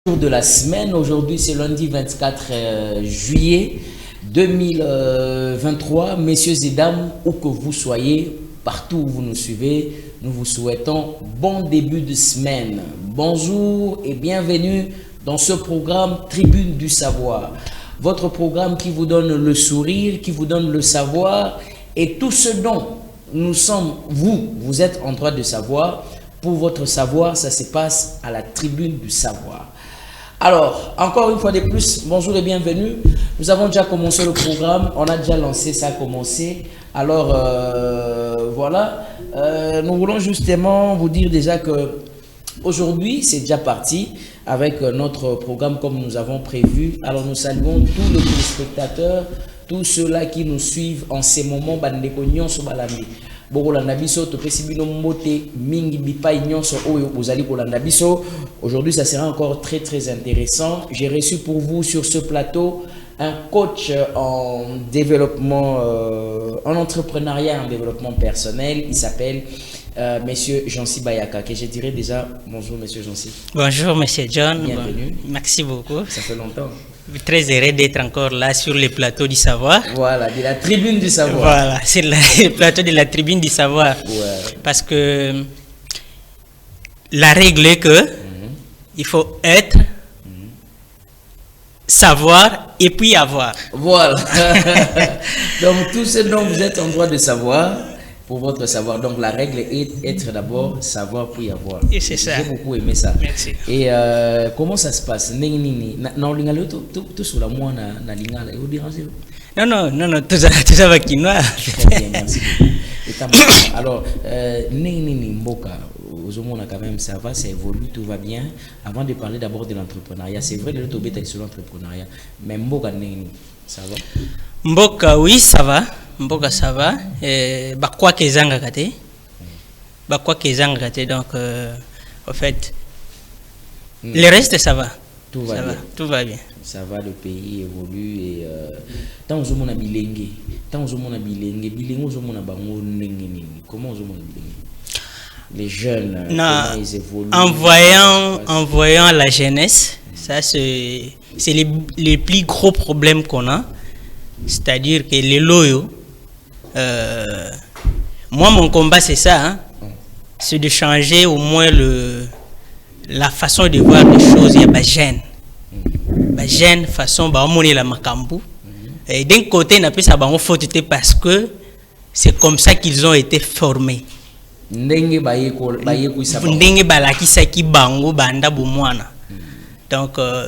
De la semaine. Aujourd'hui, c'est lundi 24 juillet 2023. Messieurs et dames, où que vous soyez, partout où vous nous suivez, nous vous souhaitons bon début de semaine. Bonjour et bienvenue dans ce programme Tribune du Savoir. Votre programme qui vous donne le sourire, qui vous donne le savoir et tout ce dont nous sommes, vous êtes en droit de savoir. Pour votre savoir, ça se passe à la Tribune du Savoir. Alors, encore une fois de plus, bonjour et bienvenue. Nous avons déjà commencé le programme, on a déjà lancé, ça a commencé. Alors, voilà, nous voulons justement vous dire déjà que aujourd'hui, c'est déjà parti avec notre programme comme nous avons prévu. Alors, nous saluons tous les téléspectateurs, tous ceux-là qui nous suivent en ces moments. Aujourd'hui, ça sera encore très intéressant. J'ai reçu pour vous sur ce plateau un coach en développement, en entrepreneuriat, en développement personnel. Il s'appelle Monsieur Jancy Bayaka, que je dirais déjà bonjour Monsieur Jancy. Bonjour Monsieur John. Bienvenue. Merci beaucoup. Ça fait longtemps. Très heureux d'être encore là sur le plateau du savoir. Voilà, de la Tribune du Savoir. Voilà, c'est le plateau de la Tribune du Savoir. Ouais. Parce que la règle est que il faut être, savoir et puis avoir. Voilà. Donc tout ce dont vous êtes en droit de savoir, pour votre savoir. Donc la règle est être d'abord, savoir puis avoir. Et c'est ça. J'ai beaucoup aimé ça. Merci. Et comment ça se passe? Non, tout ça va qui noir. Très bien, merci beaucoup. Alors, Mboka, quand même, ça va, ça évolue, tout va bien. Avant de parler d'abord de l'entrepreneuriat, c'est vrai, le Tobé est sur l'entrepreneuriat, mais Mboka, ça va? Mboka, oui, ça va. Mboka, ça va. Quoi que zanga kate. Quoi que zanga kate. Donc, en fait, le reste, ça va. Tout va bien. Tout va bien. Ça va, le pays évolue et tant que on a bilingue, comment on a les jeunes, comment ils évoluent. En voyant la jeunesse, ça c'est les plus gros problèmes qu'on a. C'est-à-dire que les loyaux, moi mon combat c'est ça, hein, c'est de changer au moins la façon de voir les choses. Il y a la jeune façon bah on la makambu. Et d'un côté n'a pas ça bah on faut parce que c'est comme ça qu'ils ont été formés. Donc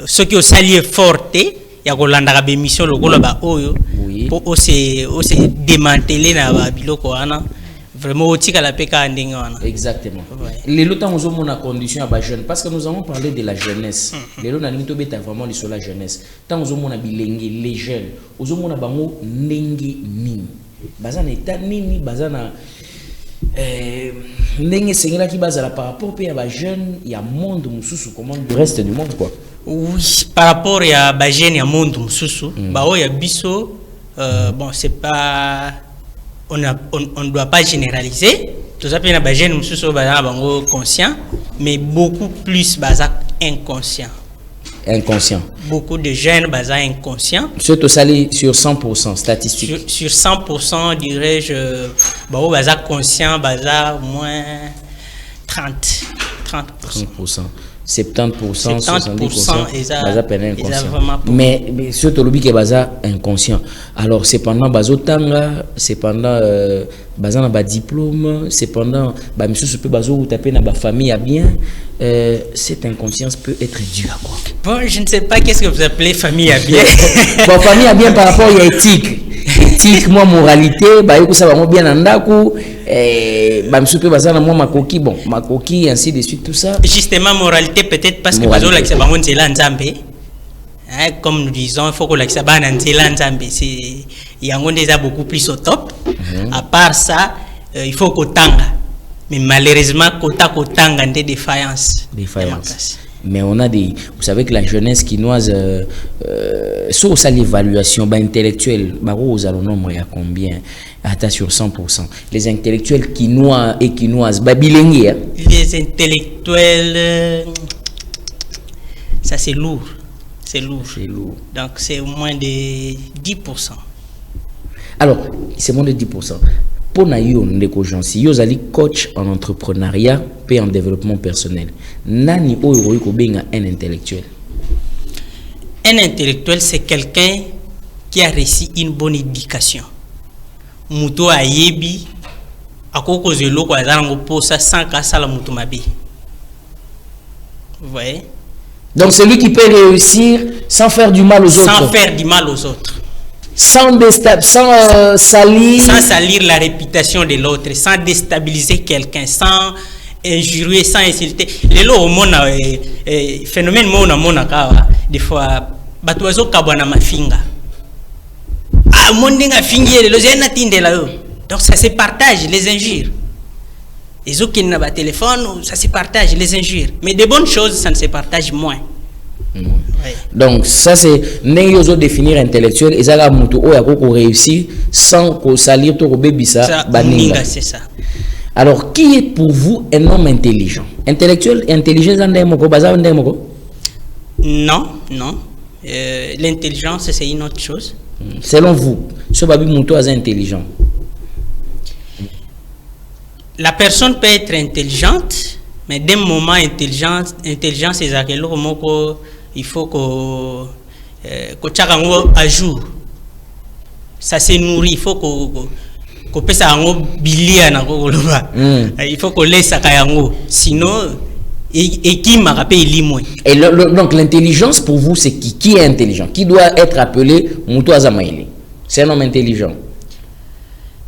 ceux qui ont sali forte il y a kolanda ba émission lokola ba oyo pour aussi démanteler na ba biloko wana vraiment otika la peka ndenge wana. Exactement. Les lots nous avons une condition à ba jeune parce que nous avons parlé de la jeunesse. Les lots na nito beta vraiment sur la jeunesse. Tant nous avons na bilenge les jeunes, nous avons na bango ndenge nini. Bazana état nini bazana ndenge sengela ki bazala par rapport à ba jeune, il y a monde mususu comment le reste du monde quoi. Oui, par rapport à ba jeune ya monde mususu, ba o ya biso bon c'est pas on ne doit pas généraliser. Tout ça bien ba jeune mususu ba bango conscient, mais beaucoup plus baza inconscient. Inconscient. Beaucoup de jeunes baza inconscients. Surtout salé sur 100% statistique. Sur 100% dirais-je bah baza conscient baza au moins 30%. 70%, 70%, baza peine inconscient. Mais surtout le qui est baza inconscient. Alors cependant bazo tanga, cependant baza na ba diplôme, cependant ba monsieur se peut bazo taper na ba famille à bien, cette inconscience peut être due à quoi? Bon, je ne sais pas qu'est-ce que vous appelez famille à bien. Bon, famille à bien par rapport à éthique. Éthique, moi moralité, bah écoute ça va moi bien andaku, bah monsieur peut baza na moi makoki, bon makoki ainsi de suite tout ça. Justement moralité peut-être parce que bazo la kisa bango nzela nzambe. Comme nous disons, il faut que la kisa bana nzela nzambe, c'est yango déjà beaucoup plus au top. À part ça, il faut kotanga. Mais malheureusement kotanga ndé défaillance. Mais on a des, vous savez que la jeunesse quinoise, sur ça l'évaluation intellectuelle, aux nombre il y a combien? Attends sur 100%. Les intellectuels quinois et quinoises, bilingues. Les intellectuels, Ça, c'est lourd. C'est lourd. C'est lourd. Donc, c'est moins de 10%. Alors, c'est moins de 10%. Pour Nayo Ndeko Jansi, yo zali coach en entrepreneuriat et en développement personnel. Nani oyo ko benga un intellectuel? Un intellectuel, c'est quelqu'un qui a reçu une bonne éducation. Muto ayebi akoko zelo ko azango posa sans kasala muto mabe. Vous voyez? Donc c'est lui qui peut réussir sans faire du mal aux autres. Sans faire du mal aux autres. Sans salir la réputation de l'autre, sans déstabiliser quelqu'un, sans injurier, sans insulter. Les lots au monde, phénomène des fois, batuazo kabwana mafinga. Ah, monde nga fingi les donc ça se partage les injures. Les autres qui n'ont pas de téléphone, ça se partage les injures. Mais de bonnes choses, ça ne se partage moins. Ouais. Donc ça c'est n'ayons définir intellectuel et ça la mutu o yako réussir sans ko salir to ko bebisa baninga. C'est ça. Alors qui est pour vous un homme intelligent? Intellectuel et intelligence en demoko baza en demoko? Non. L'intelligence c'est une autre chose. Selon vous, ce babi mutu est intelligent. La personne peut être intelligente, mais d'un moment intelligence c'est à quel moment il faut que chacun à jour. Ça se nourrit, il faut que pèse un billet il faut qu'on laisse ça sinon et qui m'a rappelé limoué. Et donc l'intelligence pour vous c'est qui est intelligent, qui doit être appelé Moutou Azamaïli. C'est un homme intelligent.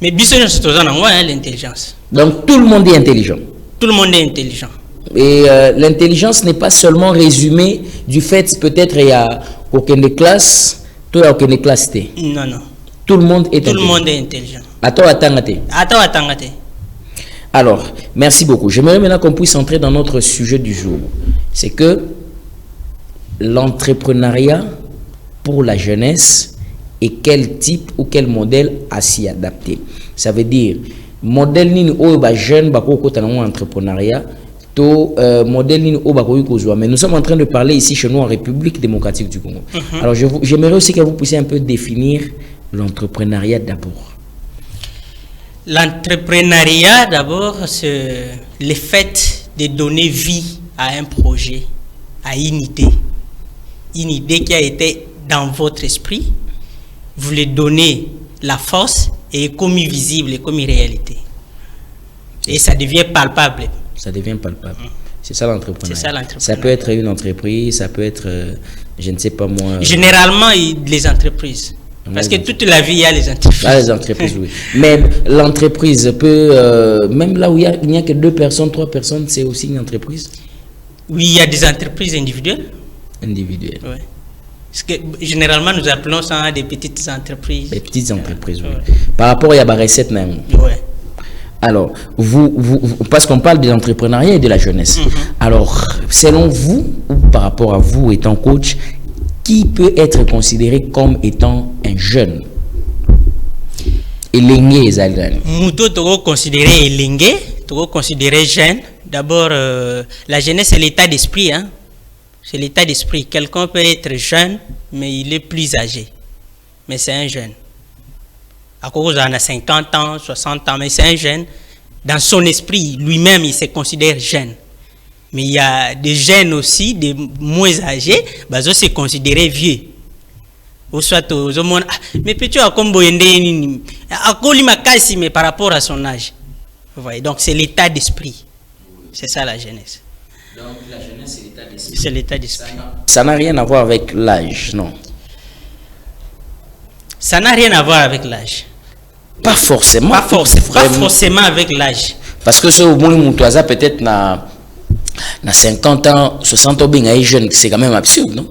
Mais business c'est l'intelligence. Donc tout le monde est intelligent. Tout le monde est intelligent. Et l'intelligence n'est pas seulement résumée du fait peut-être il y a aucune classe, toi il y a aucune classe. Non. Tout le monde est intelligent. Tout le monde est intelligent. Attends. Alors, merci beaucoup. J'aimerais maintenant qu'on puisse entrer dans notre sujet du jour. C'est que l'entrepreneuriat pour la jeunesse et quel type ou quel modèle à s'y adapter. Ça veut dire modèle nini o ba jeune ba ko kota na entrepreneuriat to modèle nini o ba ko kozwa. Mais nous sommes en train de parler ici chez nous en République démocratique du Congo. Alors j'aimerais aussi que vous puissiez un peu définir l'entrepreneuriat d'abord. L'entrepreneuriat d'abord c'est le fait de donner vie à un projet, à une idée qui a été dans votre esprit. Vous lui donnez la force et comme visible et comme réalité. Et ça devient palpable. Ça devient palpable. C'est ça l'entrepreneuriat. Ça peut être une entreprise, ça peut être, je ne sais pas moi. Généralement, les entreprises. Parce que toute la vie, il y a les entreprises. Ah, les entreprises, oui. Mais l'entreprise peut, même là où il n'y a que 2 personnes, 3 personnes, c'est aussi une entreprise? Oui, il y a des entreprises individuelles. Oui. Parce que généralement, nous appelons ça des petites entreprises. Des petites entreprises, oui. Par rapport à la recette, même. Oui. Alors, parce qu'on parle de l'entrepreneuriat et de la jeunesse. Alors, selon vous, ou par rapport à vous étant coach, qui peut être considéré comme étant un jeune? Elengue Zaldan. Mouto Togo considéré Elengue, Togo considéré jeune. D'abord, la jeunesse, c'est l'état d'esprit. Hein? C'est l'état d'esprit. Quelqu'un peut être jeune, mais il est plus âgé. Mais c'est un jeune. À cause d'en a 50 ans, 60 ans, mais c'est un jeune. Dans son esprit, lui-même, il se considère jeune. Mais il y a des jeunes aussi, des moins âgés, bah, ça c'est considéré vieux. Ou soit aux hommes, mais petit à combo mais par rapport à son âge. Vous voyez, donc c'est l'état d'esprit. C'est ça la jeunesse. Donc la jeunesse c'est l'état d'esprit. C'est l'état d'esprit. Ça n'a rien à voir avec l'âge, non? Ça n'a rien à voir avec l'âge. Pas forcément. Pas forcément avec l'âge. Parce que ce au moins peut-être na 50 ans, 60 ans, bien jeune, c'est quand même absurde, non?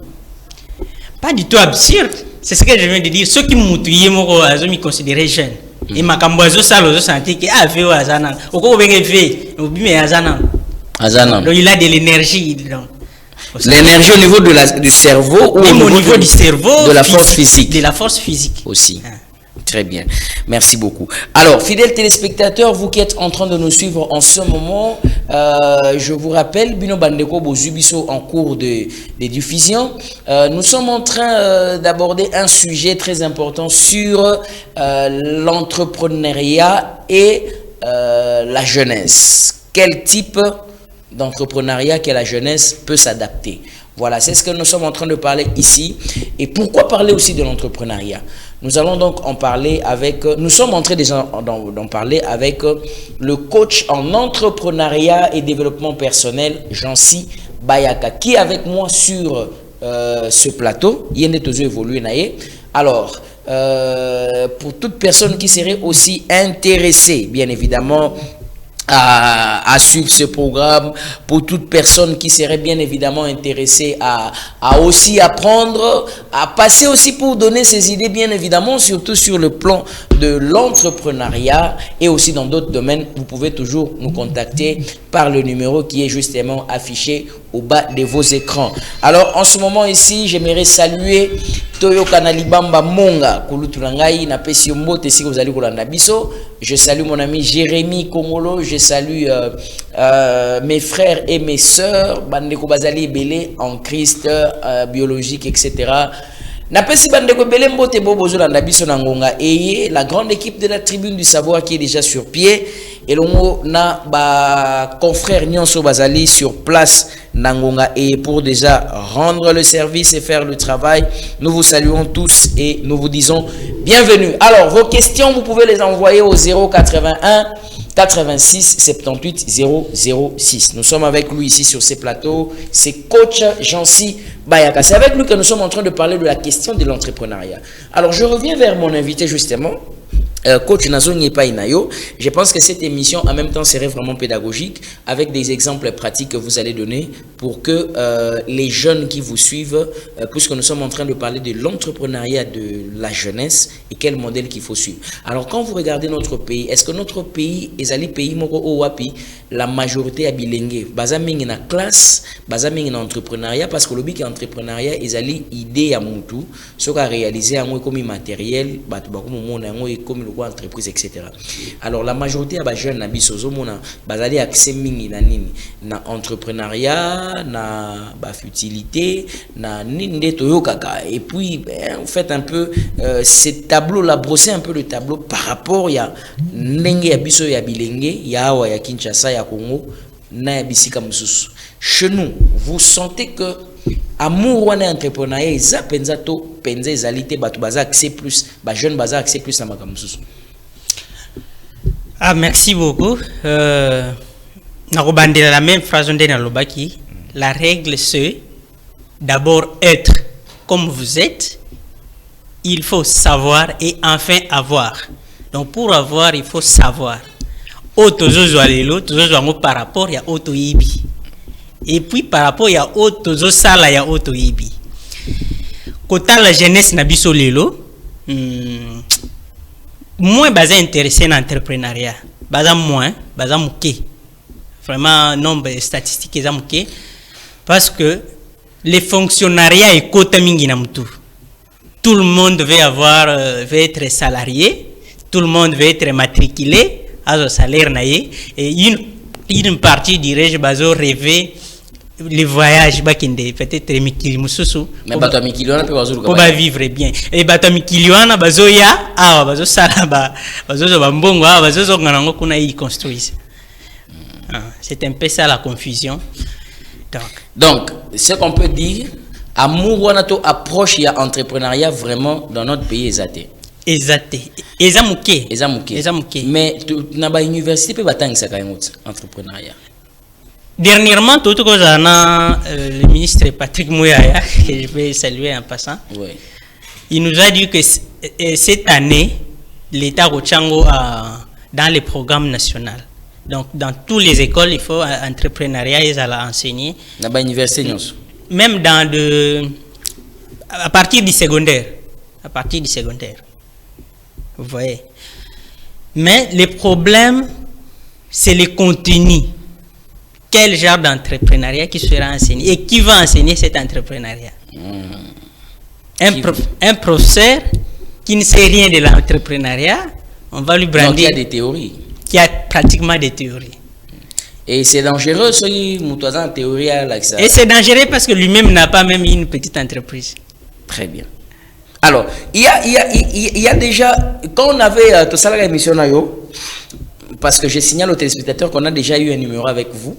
Pas du tout absurde. C'est ce que je viens de dire. Ceux qui m'ont considéré jeune. Et ma camboiseau salo senti que a fait azana. Au coup bien fait, au bien azana. Azana. Donc il a de l'énergie. L'énergie au niveau du cerveau ou au niveau du cerveau, de la force physique. De la force physique aussi. Très bien, merci beaucoup. Alors, fidèles téléspectateurs, vous qui êtes en train de nous suivre en ce moment, je vous rappelle, Bino Bandeko Bozubiso en cours de diffusion, nous sommes en train d'aborder un sujet très important sur l'entrepreneuriat et la jeunesse. Quel type d'entrepreneuriat que la jeunesse peut s'adapter? Voilà, c'est ce que nous sommes en train de parler ici. Et pourquoi parler aussi de l'entrepreneuriat? Nous allons donc en parler avec, nous sommes en train d'en parler avec le coach en entrepreneuriat et développement personnel, Jancy Bayaka, qui est avec moi sur ce plateau. Il est toujours évolué. Alors, pour toute personne qui serait aussi intéressée, bien évidemment, à suivre ce programme, pour toute personne qui serait bien évidemment intéressée à aussi apprendre, à passer aussi pour donner ses idées, bien évidemment, surtout sur le plan de l'entrepreneuriat et aussi dans d'autres domaines, vous pouvez toujours nous contacter par le numéro qui est justement affiché au bas de vos écrans. Alors en ce moment ici, j'aimerais saluer Toyo Kanalibamba Monga Kuluturangai na pesi mbote si vous allez kolanda biso. Je salue mon ami Jérémy Komolo, je salue mes frères et mes sœurs bandeko bazali belé en Christ, biologique, etc. Na pesi bandeko belé mbote bobo zolanda biso na ngonga eye la grande équipe de la tribune du savoir qui est déjà sur pied. Et l'on a ba confrère Nyonso Bazali sur place Nangonga et pour déjà rendre le service et faire le travail. Nous vous saluons tous et nous vous disons bienvenue. Alors vos questions vous pouvez les envoyer au 081 86 78 006. Nous sommes avec lui ici sur ces plateaux. C'est coach Jancy Bayaka. C'est avec lui que nous sommes en train de parler de la question de l'entrepreneuriat. Alors je reviens vers mon invité justement. Coach Nazo Niepainayo, je pense que cette émission en même temps serait vraiment pédagogique avec des exemples pratiques que vous allez donner pour que les jeunes qui vous suivent, puisque nous sommes en train de parler de l'entrepreneuriat de la jeunesse et quel modèle qu'il faut suivre. Alors quand vous regardez notre pays, est-ce que notre pays est allé pays moko owapi la majorité a bilingue bazaming na classe, bazaming na entrepreneuriat parce que le but entrepreneuriat est allé idée à mutu, ce qu'a réalisé en comme matériel, batu bakumo mona ngo comme le entreprise, etc. Alors la majorité des jeunes na bisozo mona bazali accès mingi na nini na entrepreneuriat na ba futilité na ninde toyokaka et puis vous faites un peu ces tableaux là, brosser un peu le tableau par rapport ya ndenge ya biso ya bilenge ya awa ya Kinshasa ya Congo na ya bisika mususu. Chez nous, vous sentez que amour wana entrepreneuriat eza penza to penza ezalité batu baza accès plus ba jeune baza accès plus na makamususu. Ah merci beaucoup. Na robandela la même phrase ndena lobaki. La règle c'est d'abord être comme vous êtes. Il faut savoir et enfin avoir. Donc pour avoir il faut savoir. Auto zozo alelo, zozo par rapport ya auto ibi. Et puis par rapport ya auto zo sala ya auto ibi. Kota la jeunesse na biso lelo, moins basé intéressé dans l'entrepreneuriat. Baza moins, baza mouké. Vraiment nombre statistique est mouké parce que les fonctionnariats et quota mingi na mutu. Tout le monde veut être salarié, tout le monde veut être matriculé à son salaire naie et une partie dirais-je bazo rêver les voyages bakinde peut-être mikili mususu mais bato mikiliwana pe bazulu ko ba vivre bien et bato mikiliwana bazo ya awa bazo sala bazo zo bambongo awa bazo zo nganango kuna y construise. C'est un peu ça la confusion. Donc ce qu'on peut dire amour wana to approche ya entrepreneuriat vraiment dans notre pays exacté. Exacté. Ezamuke. Mais na ba université pe batangisa ka entrepreneuriat. Dernièrement, tout le ministre Patrick Mouyaya, que je vais saluer en passant, oui. Il nous a dit que cette année, l'État Rochango dans les programmes nationaux. Donc, dans toutes les écoles, il faut entrepreneuriat, ils allaient enseigner. Dans l'université, même à partir du secondaire. Vous voyez. Mais le problème, c'est le contenu. Quel genre d'entrepreneuriat qui sera enseigné et qui va enseigner cet entrepreneuriat? Un professeur qui ne sait rien de l'entrepreneuriat, on va lui brandir. Donc il y a des théories. Qui a pratiquement des théories. Et c'est dangereux, si Moutouazan en théorie là, ça. Et c'est dangereux parce que lui-même n'a pas même une petite entreprise. Très bien. Alors, il y a déjà, quand on avait tout ça la émission, parce que je signale aux téléspectateurs qu'on a déjà eu un numéro avec vous,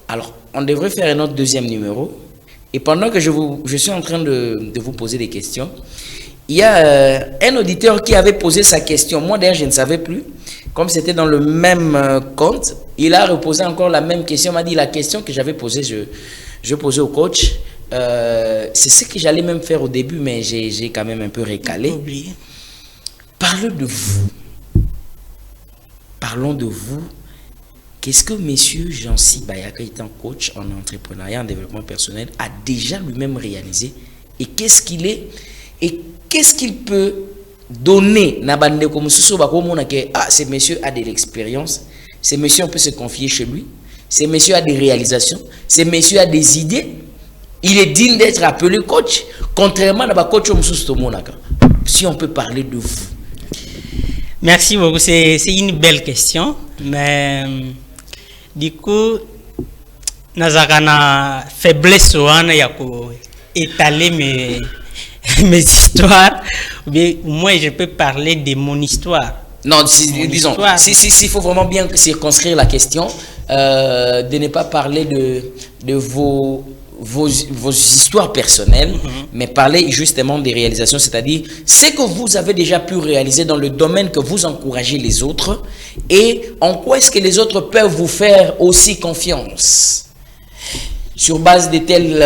alors on devrait faire un autre deuxième numéro. Et pendant que je suis en train de vous poser des questions, il y a un auditeur qui avait posé sa question. Moi, d'ailleurs, je ne savais plus. Comme c'était dans le même compte, il a reposé encore la même question. Il m'a dit la question que j'avais posée, je posais au coach. C'est ce que j'allais même faire au début, mais j'ai quand même un peu récalé. Oublié. Parlons de vous. Parlons de vous. Qu'est-ce que monsieur Jancy Bayaka, étant coach en entrepreneuriat, en développement personnel, a déjà lui-même réalisé? Et qu'est-ce qu'il est? Et qu'est-ce qu'il peut donner? Ah, ce monsieur a de l'expérience. Ce monsieur, on peut se confier chez lui. Ce monsieur a des réalisations. Ce monsieur a des idées. Il est digne d'être appelé coach, contrairement à coach si on peut parler de vous. Merci beaucoup, c'est une belle question, mais du coup, nazakana faiblesse wana ya ko étaler mes histoires, mais moi je peux parler de mon histoire. Non, disons, s'il faut vraiment bien circonscrire la question, de ne pas parler de vos histoires personnelles, mais parler justement des réalisations, c'est-à-dire ce que vous avez déjà pu réaliser dans le domaine que vous encouragez les autres et en quoi est-ce que les autres peuvent vous faire aussi confiance. Sur base de telles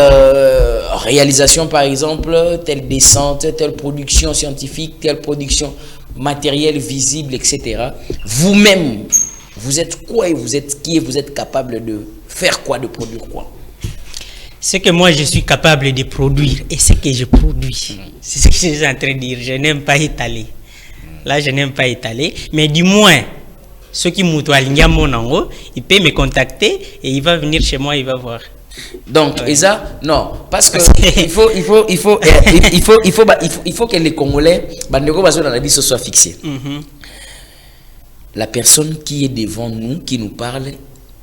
réalisations, par exemple, telle descente, telle production scientifique, telle production matérielle, visible, etc. Vous-même, vous êtes quoi et vous êtes qui et vous êtes capable de faire quoi, de produire quoi? Ce que moi je suis capable de produire et ce que je produis. C'est ce que je suis en train de dire. Je n'aime pas étaler. Là, je n'aime pas étaler. Mais du moins, ceux qui m'outoient, il peut me contacter et il va venir chez moi, il va voir. Donc, ouais. Isa, non, parce que il faut que les Congolais, se soient fixés. La personne qui est devant nous, qui nous parle,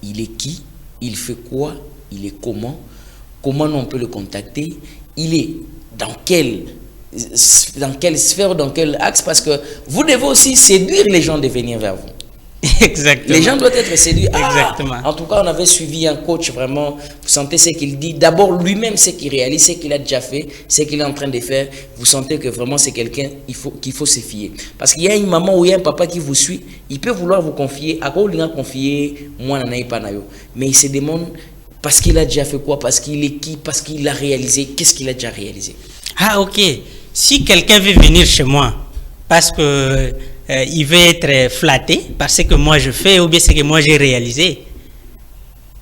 il est qui? Il fait quoi? Il est comment on peut le contacter? Il est dans quelle sphère, dans quel axe? Parce que vous devez aussi séduire les gens de venir vers vous. Exactement. Les gens doivent être séduits. Exactement. En tout cas, on avait suivi un coach, vraiment, vous sentez ce qu'il dit. D'abord, lui-même, ce qu'il réalise, ce qu'il a déjà fait, ce qu'il est en train de faire. Vous sentez que vraiment, c'est quelqu'un qu'il faut se fier. Parce qu'il y a une maman ou il y a un papa qui vous suit, il peut vouloir vous confier. À quoi il a confié? Moi, je n'en ai pas. Mais il se demande parce qu'il a déjà fait quoi? Parce qu'il est qui? Parce qu'il a réalisé. Qu'est-ce qu'il a déjà réalisé? Ah, ok. Si quelqu'un veut venir chez moi, parce que il veut être flatté par ce que moi je fais ou bien ce que moi j'ai réalisé.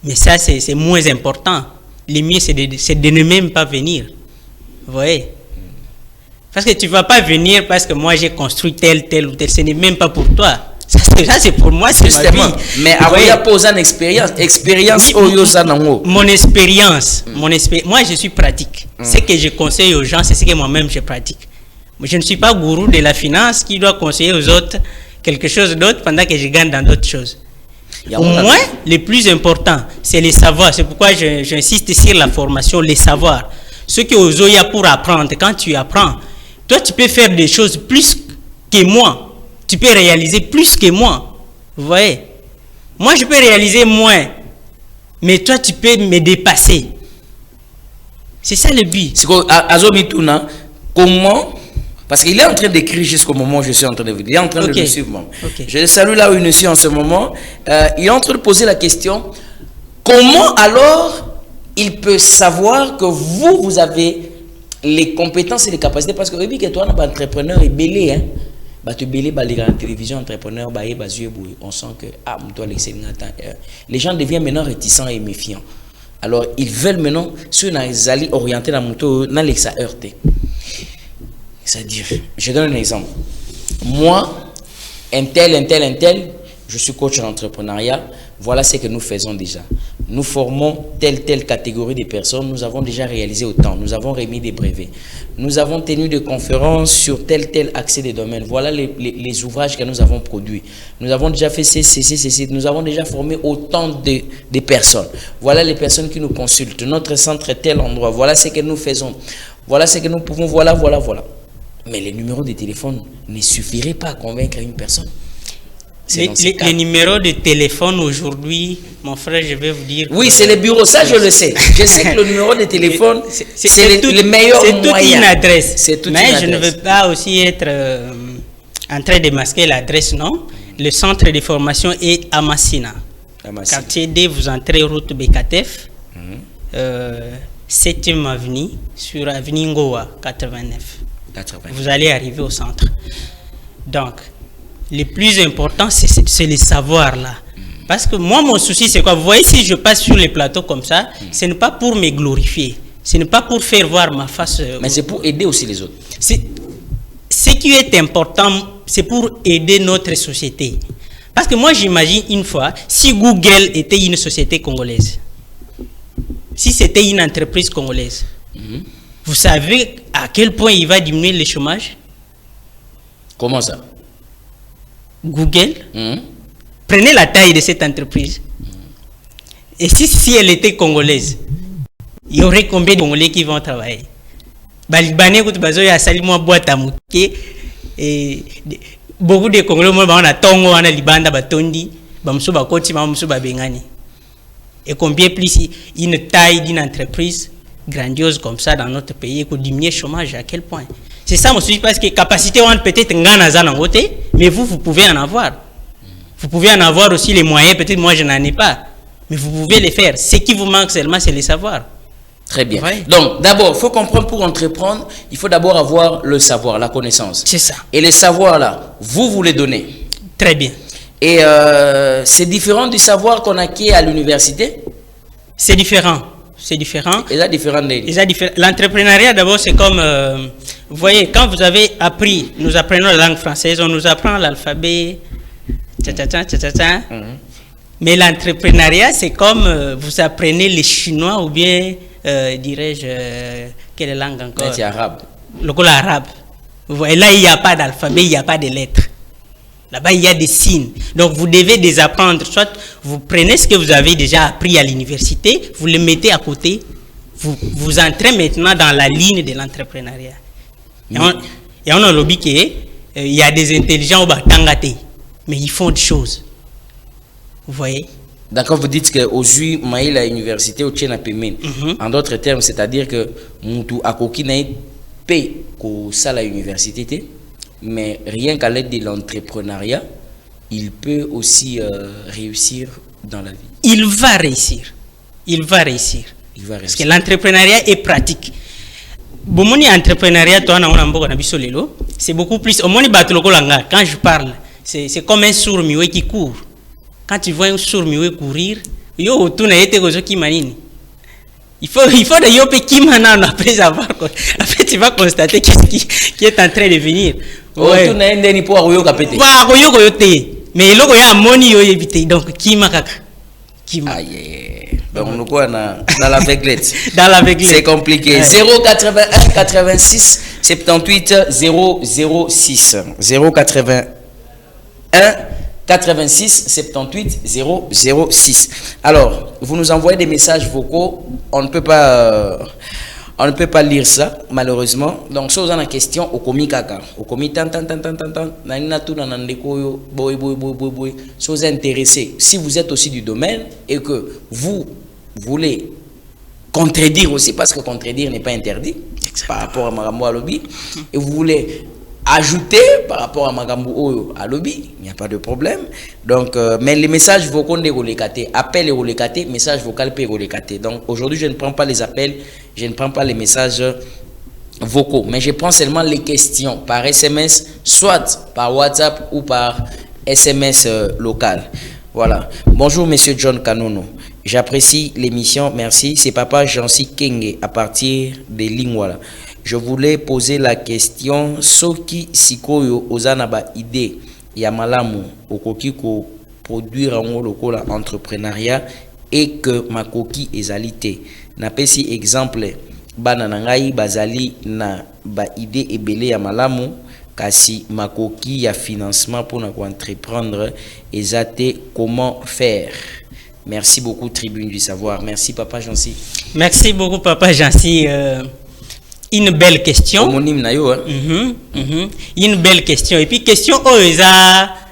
Mais ça, c'est moins important. Le mieux, c'est de ne même pas venir. Vous voyez? Parce que tu ne vas pas venir parce que moi j'ai construit tel ou tel. Ce n'est même pas pour toi. Ça c'est pour moi, c'est ma vie. Mais avant de poser une expérience, mon expérience. Moi, je suis pratique. Ce que je conseille aux gens, c'est ce que moi-même je pratique. Je ne suis pas gourou de la finance qui doit conseiller aux autres quelque chose d'autre pendant que je gagne dans d'autres choses. Au moins, le plus important, c'est les savoirs. C'est pourquoi j'insiste sur la formation, les savoirs. Ce que Ozoya pour apprendre, quand tu apprends, toi tu peux faire des choses plus que moi. Tu peux réaliser plus que moi. Vous voyez? Moi, je peux réaliser moins. Mais toi, tu peux me dépasser. C'est ça le but. Comment? Parce qu'il est en train d'écrire jusqu'au moment où je suis en train de vous dire. Il est en train de me suivre. Je le salue là où il suis en ce moment. Il est en train de poser la question. Comment alors il peut savoir que vous avez les compétences et les capacités? Parce que oui, que toi, un entrepreneur est belé. Hein? Tu belé, la télévision, entrepreneur, on sent que les gens deviennent maintenant réticents et méfiants. Alors, ils veulent maintenant, ceux qui allaient orienter la moto, dans les heurté. C'est-à-dire, je donne un exemple. Moi, un tel, je suis coach en entrepreneuriat. Voilà ce que nous faisons déjà. nous formons telle catégorie de personnes, nous avons déjà réalisé autant, nous avons remis des brevets, nous avons tenu des conférences sur tel accès des domaines, voilà les ouvrages que nous avons produits, nous avons déjà fait ceci, nous avons déjà formé autant de personnes, voilà les personnes qui nous consultent, notre centre est tel endroit, voilà ce que nous faisons, voilà ce que nous pouvons, voilà. Mais les numéros de téléphone ne suffiraient pas à convaincre une personne. Les numéros de téléphone aujourd'hui, mon frère, je vais vous dire... Oui, c'est le bureau, ça je le sais. Je sais que le numéro de téléphone, c'est le meilleur moyen. C'est toute une adresse. Mais je ne veux pas aussi être en train de masquer l'adresse, non. Le centre de formation est à Massina. Quartier D, vous entrez route Bekatef, 7e avenue, sur avenue Ngoa, 89. Vous allez arriver au centre. Donc, le plus important, c'est le savoir là. Parce que moi, mon souci, c'est quoi? Vous voyez, si je passe sur les plateaux comme ça, ce n'est pas pour me glorifier. Ce n'est pas pour faire voir ma face. Mais c'est pour aider aussi les autres. Ce qui est important, c'est pour aider notre société. Parce que moi, j'imagine une fois, si Google était une société congolaise, si c'était une entreprise congolaise, vous savez à quel point il va diminuer le chômage? Comment ça? Google, prenez la taille de cette entreprise. Et si elle était congolaise, il y aurait combien de Congolais qui vont travailler? Et beaucoup de Congolais et combien plus une taille d'une entreprise grandiose comme ça dans notre pays pour diminuer le chômage, à quel point? C'est ça, mon souci, parce que capacité, on peut-être mais vous pouvez en avoir. Vous pouvez en avoir aussi les moyens, peut-être moi je n'en ai pas, mais vous pouvez les faire. Ce qui vous manque seulement, c'est le savoir. Très bien. Ouais. Donc, d'abord, il faut comprendre, pour entreprendre, il faut d'abord avoir le savoir, la connaissance. C'est ça. Et le savoir là, vous les donnez. Très bien. Et c'est différent du savoir qu'on acquiert à l'université? C'est différent. C'est différent. Et ça différent. L'entrepreneuriat, d'abord, c'est comme... vous voyez, quand vous avez appris, nous apprenons la langue française, on nous apprend l'alphabet, mais l'entrepreneuriat, c'est comme vous apprenez le chinois ou bien, dirais-je, quelle langue encore? C'est arabe. L'arabe. Vous voyez, là, il n'y a pas d'alphabet, il n'y a pas de lettres. Là-bas, il y a des signes. Donc, vous devez désapprendre. Soit vous prenez ce que vous avez déjà appris à l'université, vous le mettez à côté, vous entrez maintenant dans la ligne de l'entrepreneuriat. Et on a lobby qu'il y a des intelligents au Batangate, mais ils font des choses. Vous voyez? D'accord, vous dites qu'aujourd'hui, Maïla à l'université, au Tchèna Pémène. En d'autres termes, c'est-à-dire que Moutou Akoki n'a pas qu'au salle à l'université, mais rien qu'à l'aide de l'entrepreneuriat, il peut aussi réussir dans la vie. Il va réussir. Il va réussir. Parce que l'entrepreneuriat est pratique. Bomoni entrepreneuriat, c'est beaucoup plus. Quand je parle, c'est comme un sourd muet qui court. Quand tu vois un sourd muet courir, il faut d'ailleurs après avoir. Après, tu vas constater qu'est-ce qui est en train de venir. Ouais. Mais il y a money donc qui m'a donc on quoi dans la véglette. Dans la véglette. C'est compliqué. Ouais. 081 86 78 006 081 86 78 006. Alors, vous nous envoyez des messages vocaux, on ne peut pas lire ça malheureusement. Donc si vous avez une question au komi kaka, au komi tan nanina tout nanandeko yo boy. Si vous êtes intéressé, si vous êtes aussi du domaine et que vous voulez contredire aussi, parce que contredire n'est pas interdit. Exactement. Par rapport à Magambo à lobby, et vous voulez ajouter par rapport à Magambo à lobby, il n'y a pas de problème. Donc, mais les messages vocaux ne relécatés, appels et relécatés, messages vocaux et relécatés. Donc, aujourd'hui, je ne prends pas les appels, je ne prends pas les messages vocaux, mais je prends seulement les questions par SMS, soit par WhatsApp ou par SMS local. Voilà. Bonjour, monsieur John Kanono. J'apprécie l'émission, merci. C'est Papa Jancy Kenge à partir de Lingwala. Je voulais poser la question, Soki Sikoyo Ozanaba Ide Yamalamu Okokiko produire en local entrepreneuriat et que makoki ezalité. Napesi exemple bana nangai bazali na ba idée ebele ya malamu kasi makoki ya financement pour entreprendre ezate comment faire. Merci beaucoup Tribune du Savoir. Merci Papa Jancy. Merci beaucoup Papa Jancy. Une belle question. Homonyme na yo, hein? Une belle question. Et puis question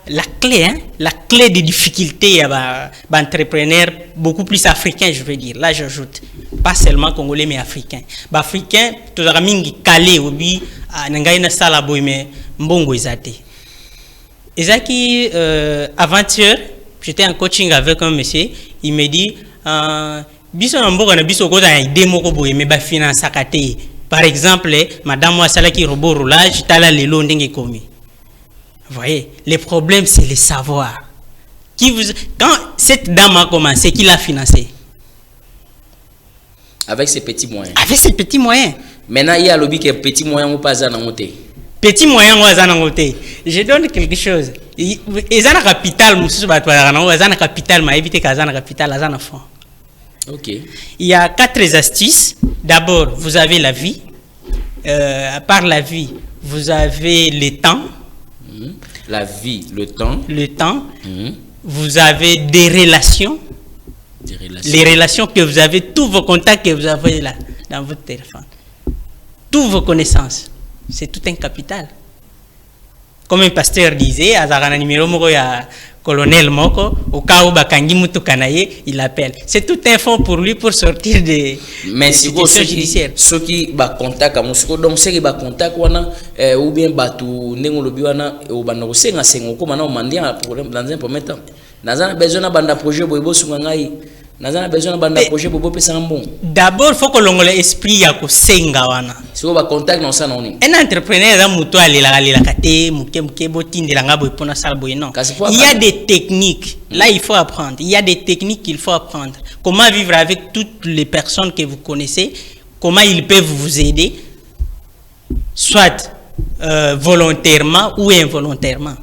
la clé, hein? La clé des difficultés d'entrepreneurs beaucoup plus africains, je veux dire. Là, j'ajoute. Pas seulement congolais, mais africains. Africains, tout le monde calé au bi, n'engaye na sala boy mais mbongo ezate. Ezaki avant-hier, j'étais en coaching avec un monsieur, il me dit biso na mboka na biso ko ta idée moko boy mais ba finance akate. Par exemple, madame Ouassala qui robot roulage, tala lelo ndenge komi. Vous voyez, le problème c'est le savoir. Quand cette dame a commencé, qui l'a financé? Avec ses petits moyens. Avec ses petits moyens. Maintenant, il y a le que petits moyens ou pas à monter. Petits moyens ou à monter. Je donne quelque chose. Ils ont un capital, ils ont un capital, mais éviter qu'ils aient un capital, ils ont un fonds. Ok. Il y a 4 astuces. D'abord, vous avez la vie. À part la vie, vous avez le temps. La vie, le temps. Le temps. Vous avez des relations. Les relations que vous avez, tous vos contacts que vous avez là, dans votre téléphone. Toutes vos connaissances. C'est tout un capital. Comme un pasteur disait, à numéro colonel Moko, au cas où Bakangi Mutukanaye, il appelle. C'est tout un fonds pour lui pour sortir des situations judiciaires. Ceux qui ba contact à Moscou, donc ceux qui ba contact ou bien batu nengolobi wana ou bana senga sengo comme na mandia problème dans un premier temps. Nazana besoin banda projet boybo sungangai. Nazana besoin banda projet boybo pesa mbon. D'abord faut que l'ongole esprit ya ko senga wana. Si on ba contact non ça non ni. Un entrepreneur da muto la kate muke botindi la ngabo pona sala boy non. Il y a des techniques. Là il faut apprendre. Il y a des techniques qu'il faut apprendre. Comment vivre avec toutes les personnes que vous connaissez, comment ils peuvent vous aider soit volontairement ou involontairement.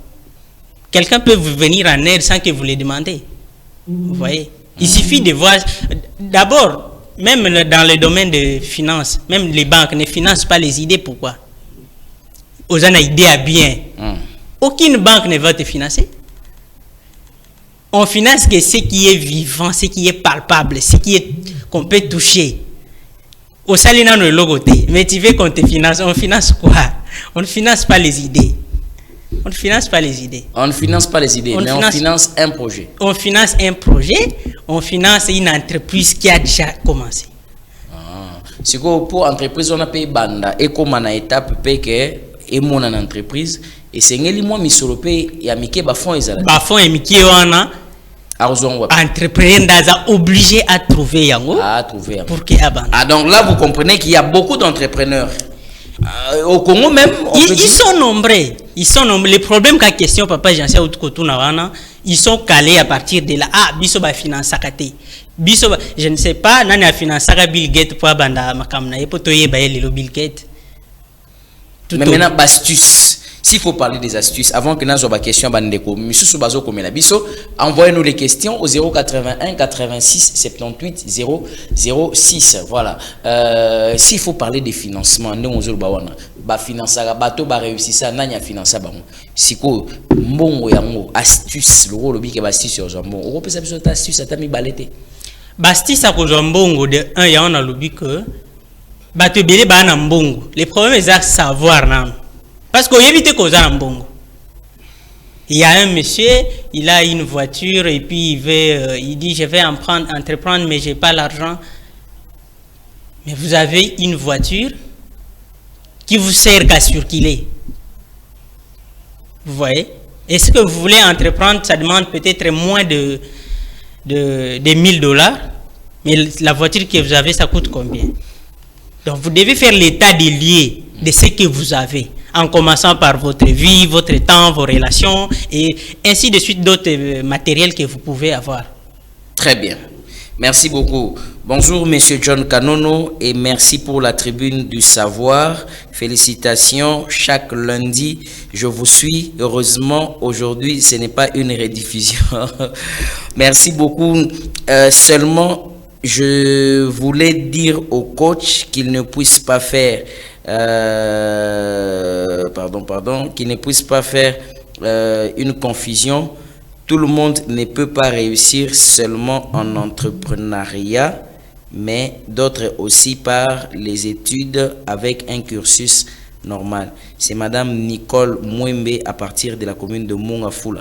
Quelqu'un peut vous venir en aide sans que vous le demandez. Vous voyez? Il suffit de voir. D'abord, même dans le domaine de finances, même les banques ne financent pas les idées. Pourquoi? Aux gens ont idée à bien. Aucune banque ne va te financer. On finance que ce qui est vivant, ce qui est palpable, ce qui est qu'on peut toucher. Au salina no logoté. Mais tu veux qu'on te finance? On finance quoi? On ne finance pas les idées. On ne finance pas les idées. On ne finance pas les idées, mais on finance un projet. On finance un projet, on finance une entreprise qui a déjà commencé. C'est que pour entreprise, on a payé banda et comme on a étape payé que et mon entreprise et c'est ngeli moi misolope ya mike ba fond ezala. Ba fond et mike wana entrepreneur obligé à trouver yango. À trouver yango. Pour qu'il abandonne. Ah donc là vous comprenez qu'il y a beaucoup d'entrepreneurs. Au Congo même, ils sont nombreux. Ils sont nombreux. Les problèmes qu'a question Papa Jancy ils sont calés à partir de là. Ah, biso ba finance akate. Biso je ne sais pas nani a financé Bill Gates pour banda makamna et pour toyer ba le Bill Gates. Mais maintenant astuce. S'il faut parler des astuces, avant que nous ayons des questions, envoyez-nous les questions au 081 86 78 006. Voilà. S'il faut parler des financements, nous avons financer, réussir ça, nous avons financé. Si vous avez astuce, le rôle de astuce, vous avez astuce, vous avez balété. Astuce, de un, il y a un lobby que le problème est de savoir. Parce qu'on évite qu'on a un bongo. Il y a un monsieur, il a une voiture et puis il dit je vais entreprendre mais j'ai pas l'argent. Mais vous avez une voiture qui vous sert qu'à circuler. Vous voyez? Est-ce que vous voulez entreprendre? Ça demande peut-être moins de $1000. Mais la voiture que vous avez, ça coûte combien? Donc vous devez faire l'état des lieux de ce que vous avez. En commençant par votre vie, votre temps, vos relations et ainsi de suite d'autres matériels que vous pouvez avoir. Très bien. Merci beaucoup. Bonjour, Monsieur John Kanono, et merci pour la tribune du savoir. Félicitations. Chaque lundi, je vous suis. Heureusement, aujourd'hui, ce n'est pas une rediffusion. Merci beaucoup. Seulement, je voulais dire au coach qu'il ne puisse pas faire... qu'il ne puisse pas faire une confusion. Tout le monde ne peut pas réussir seulement en entrepreneuriat, mais d'autres aussi par les études avec un cursus normal. C'est Madame Nicole Mwembe à partir de la commune de Mongafula.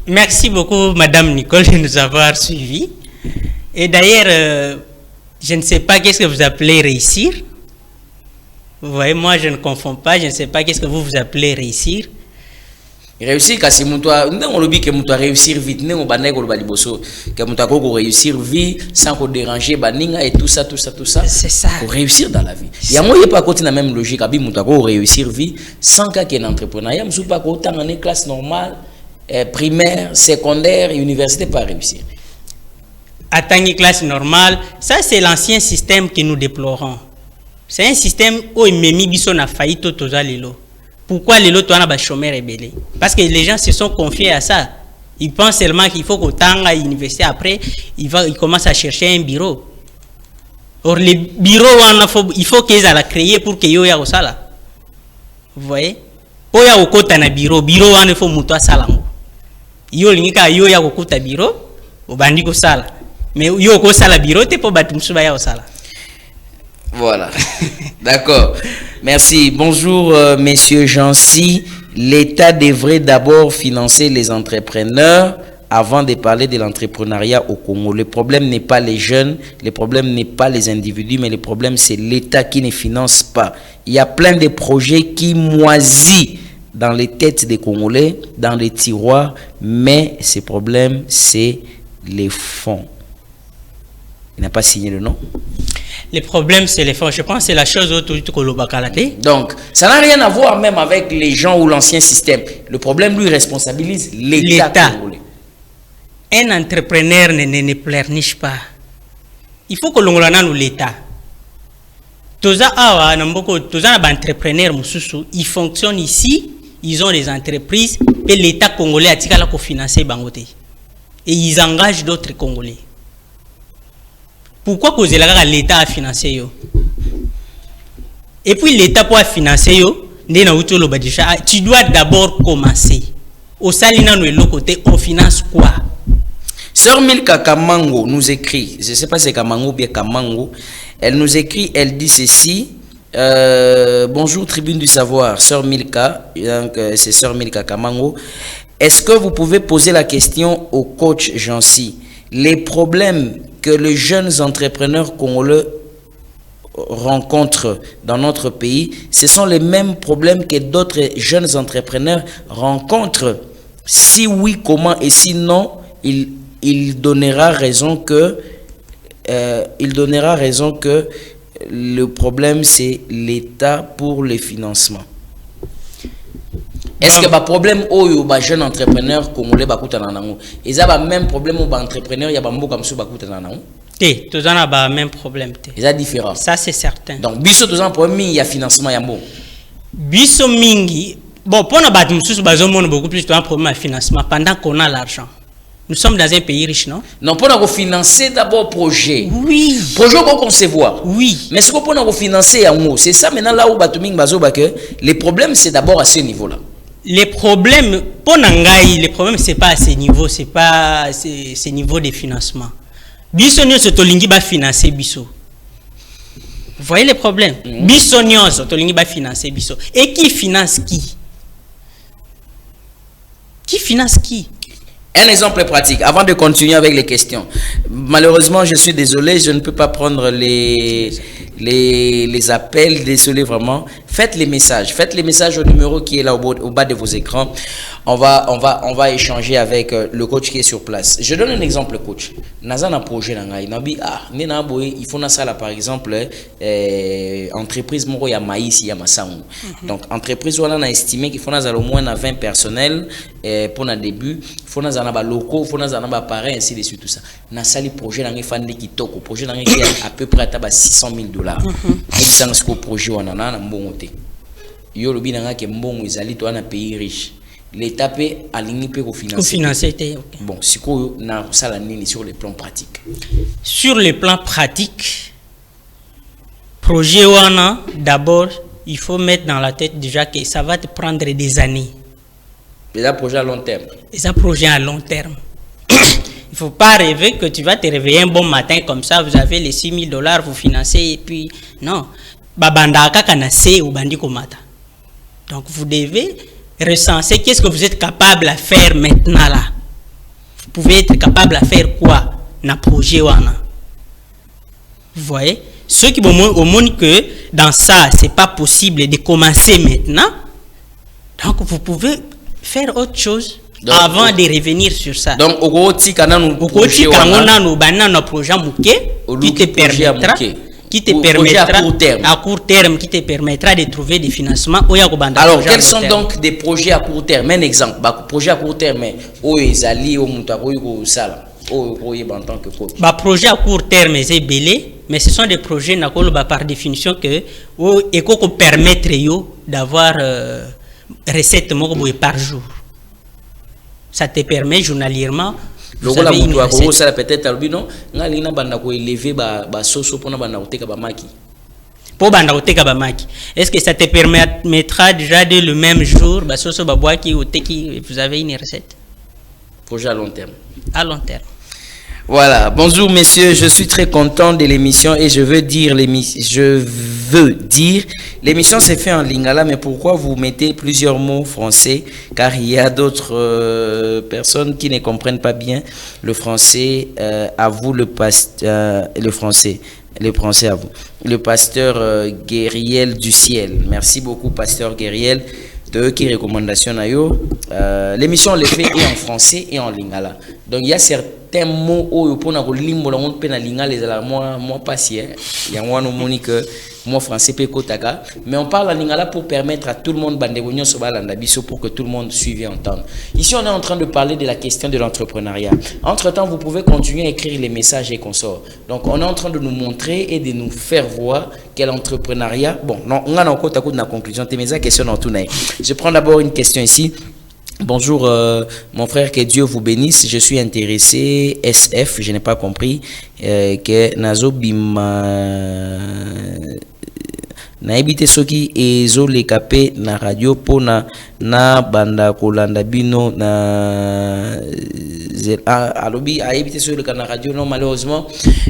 Merci beaucoup Madame Nicole de nous avoir suivis. Et d'ailleurs, je ne sais pas qu'est-ce que vous appelez réussir. Vous voyez, moi je ne confonds pas, je ne sais pas qu'est-ce que vous appelez réussir. Réussir, car si on le que on réussir vite, on va réussir vite sans qu'on déranger, et tout ça. C'est ça. Pour réussir dans la vie. Il y a moyen pas continuer la même logique, on réussir vite sans qu'un entrepreneuriat, on pas autant en classe normale, primaire, secondaire, université pas réussir. Atteindre classe normale, ça c'est l'ancien système que nous déplorons. C'est un système où il a failli tout aux allélos. Pourquoi les lots ont chômeur rebellé? Parce que les gens se sont confiés à ça. Ils pensent seulement qu'il faut qu'autant à l'université après, ils commencent à chercher un bureau. Or, les bureaux, il faut qu'ils aient la créer pour qu'ils aient ça là. Vous voyez? Pour y avoir un bureau, il faut monter à ça là. Il y a un bureau, au bandit ça là. Mais il y a un bureau, tu peux battre ça là. Voilà. D'accord. Merci. Bonjour, Monsieur Jancy. L'État devrait d'abord financer les entrepreneurs avant de parler de l'entrepreneuriat au Congo. Le problème n'est pas les jeunes, le problème n'est pas les individus, mais le problème c'est l'État qui ne finance pas. Il y a plein de projets qui moisissent dans les têtes des Congolais, dans les tiroirs, mais ce problème c'est les fonds. Il n'a pas signé le nom. Le problème, c'est les fonds. Je pense que c'est la chose autour du Kolobakalaté. Donc, ça n'a rien à voir même avec les gens ou l'ancien système. Le problème, lui, responsabilise l'État. Un entrepreneur ne pleurniche pas. Il faut que l'on ait l'État. Tous les entrepreneurs, ils fonctionnent ici, ils ont des entreprises, et l'État congolais a tiré la financer Bangote. Et ils engagent d'autres Congolais. Pourquoi cause l'État a financé yo? Et puis l'État pour financer yo, tu dois d'abord commencer. Au Salina nous côté on finance quoi? Sœur Milka Kamango nous écrit, je ne sais pas si c'est Kamango ou bien Kamango, elle nous écrit, elle dit ceci. Bonjour Tribune du Savoir, Sœur Milka, c'est Sœur Milka Kamango. Est-ce que vous pouvez poser la question au coach Jancy? Les problèmes que les jeunes entrepreneurs congolais rencontrent dans notre pays, ce sont les mêmes problèmes que d'autres jeunes entrepreneurs rencontrent. Si oui, comment? Et sinon, il donnera raison que le problème c'est l'État pour les financements. Est-ce que le problème au jeune entrepreneur congolais bakuta nanango? Ils ont le même problème aux entrepreneurs ya bambo comme ça bakuta nanango? Tous en a le même problème. Ils ont différent. Ça c'est certain. Donc biso tous en problème il y a financement yambo. Biso mingi bon pour na batu mususu bazomona beaucoup plus un problème de financement pendant qu'on a l'argent. Nous sommes dans un pays riche, non? Non, pour nous financer d'abord projet. Oui. Projet qu'on concevoir. Oui. Mais ce qu'on peut nous financer c'est ça maintenant là où batuming bazoba que les problèmes c'est d'abord à ce niveau-là. Les problèmes, pour Nangaï, les problèmes, c'est pas à ce niveau, c'est pas ce niveau de financement. Bissonios, Tolingi va financer Bisso. Vous voyez les problèmes? Bissonios, Tolingi va financer Bisso. Et qui finance qui? Qui finance qui? Un exemple pratique, avant de continuer avec les questions. Malheureusement, je suis désolé, je ne peux pas prendre les appels, désolé vraiment. Faites les messages au numéro qui est là au bas de vos écrans. On va échanger avec le coach qui est sur place. Je donne un exemple, coach. Naza na projet nangai nabi nena boy il faut na sala par exemple entreprise moko ya maïs ya masango. Donc entreprise wana na estimé qu'il faut na au moins 20 personnels pour na début, il faut na ba locaux, il faut na ba appareils ainsi de suite tout ça. Na sali projet nangai fandi kitoko, projet nangai qui à peu près à $600,000. Et dans ce projet wana na mbongo te. Yo lobi nanga ke mbongo ezali to na pays riche. L'État peut aligner pour financer. Okay. Bon, c'est quoi ça sur le plan pratique? Sur le plan pratique, projet Wana, d'abord, il faut mettre dans la tête déjà que ça va te prendre des années. Et un projet à long terme. C'est un projet à long terme. Il ne faut pas rêver que tu vas te réveiller un bon matin comme ça, vous avez les $6,000, vous financez et puis non. Babandaka kanase ou bandi komata. Donc vous devez recenser qu'est-ce que vous êtes capable à faire maintenant là. Vous pouvez être capable à faire quoi dans projet wana. Vous voyez, ceux qui vont au monde que dans ça c'est pas possible de commencer maintenant. Donc vous pouvez faire autre chose donc, avant de revenir sur ça. Donc au projet qui te permettra qui te permettra à court terme qui te permettra de trouver des financements. Alors quels sont donc des projets à court terme? Un exemple, projet à court terme projet à court terme c'est belé, mais ce sont des projets par définition que permettre d'avoir recette par jour. Ça te permet journalièrement. Vous avez une recette. Peut-être albino ngalina banda ko élever ba soso pona banda oteka ba maki. Pour banda oteka ba maki. Est-ce que ça te permettra déjà de le même jour ba soso ba boaki oteki vous avez une recette? Projet à long terme. À long terme. Voilà, bonjour messieurs, je suis très content de l'émission et je veux dire l'émission s'est fait en lingala, mais pourquoi vous mettez plusieurs mots français? Car il y a d'autres personnes qui ne comprennent pas bien le français. À vous le français à vous. Le pasteur Guériel du ciel. Merci beaucoup pasteur Guériel de qui recommandation à yo. L'émission les fait et en français et en lingala. Donc il y a certains mots où pour na limbo la monde pena lingala les la moi passé il y a moi no monique moi français pe kotaka, mais on parle en lingala pour permettre à tout le monde bandegonion so balanda biso pour que tout le monde suive et entende. Ici on est en train de parler de la question de l'entrepreneuriat. Entre-temps, vous pouvez continuer à écrire les messages et consorts. Donc on est en train de nous montrer et de nous faire voir quel entrepreneuriat. Bon, non, on a encore ta coup de la conclusion. Tes mes questions dans tout. Je prends d'abord une question ici. Bonjour mon frère, que Dieu vous bénisse. Je suis intéressé SF, je n'ai pas compris que Nazo Bima na ebite soki ezo lekape na radio pona na banda kolanda bino na alobi a ebite sur le canal radio. Non, malheureusement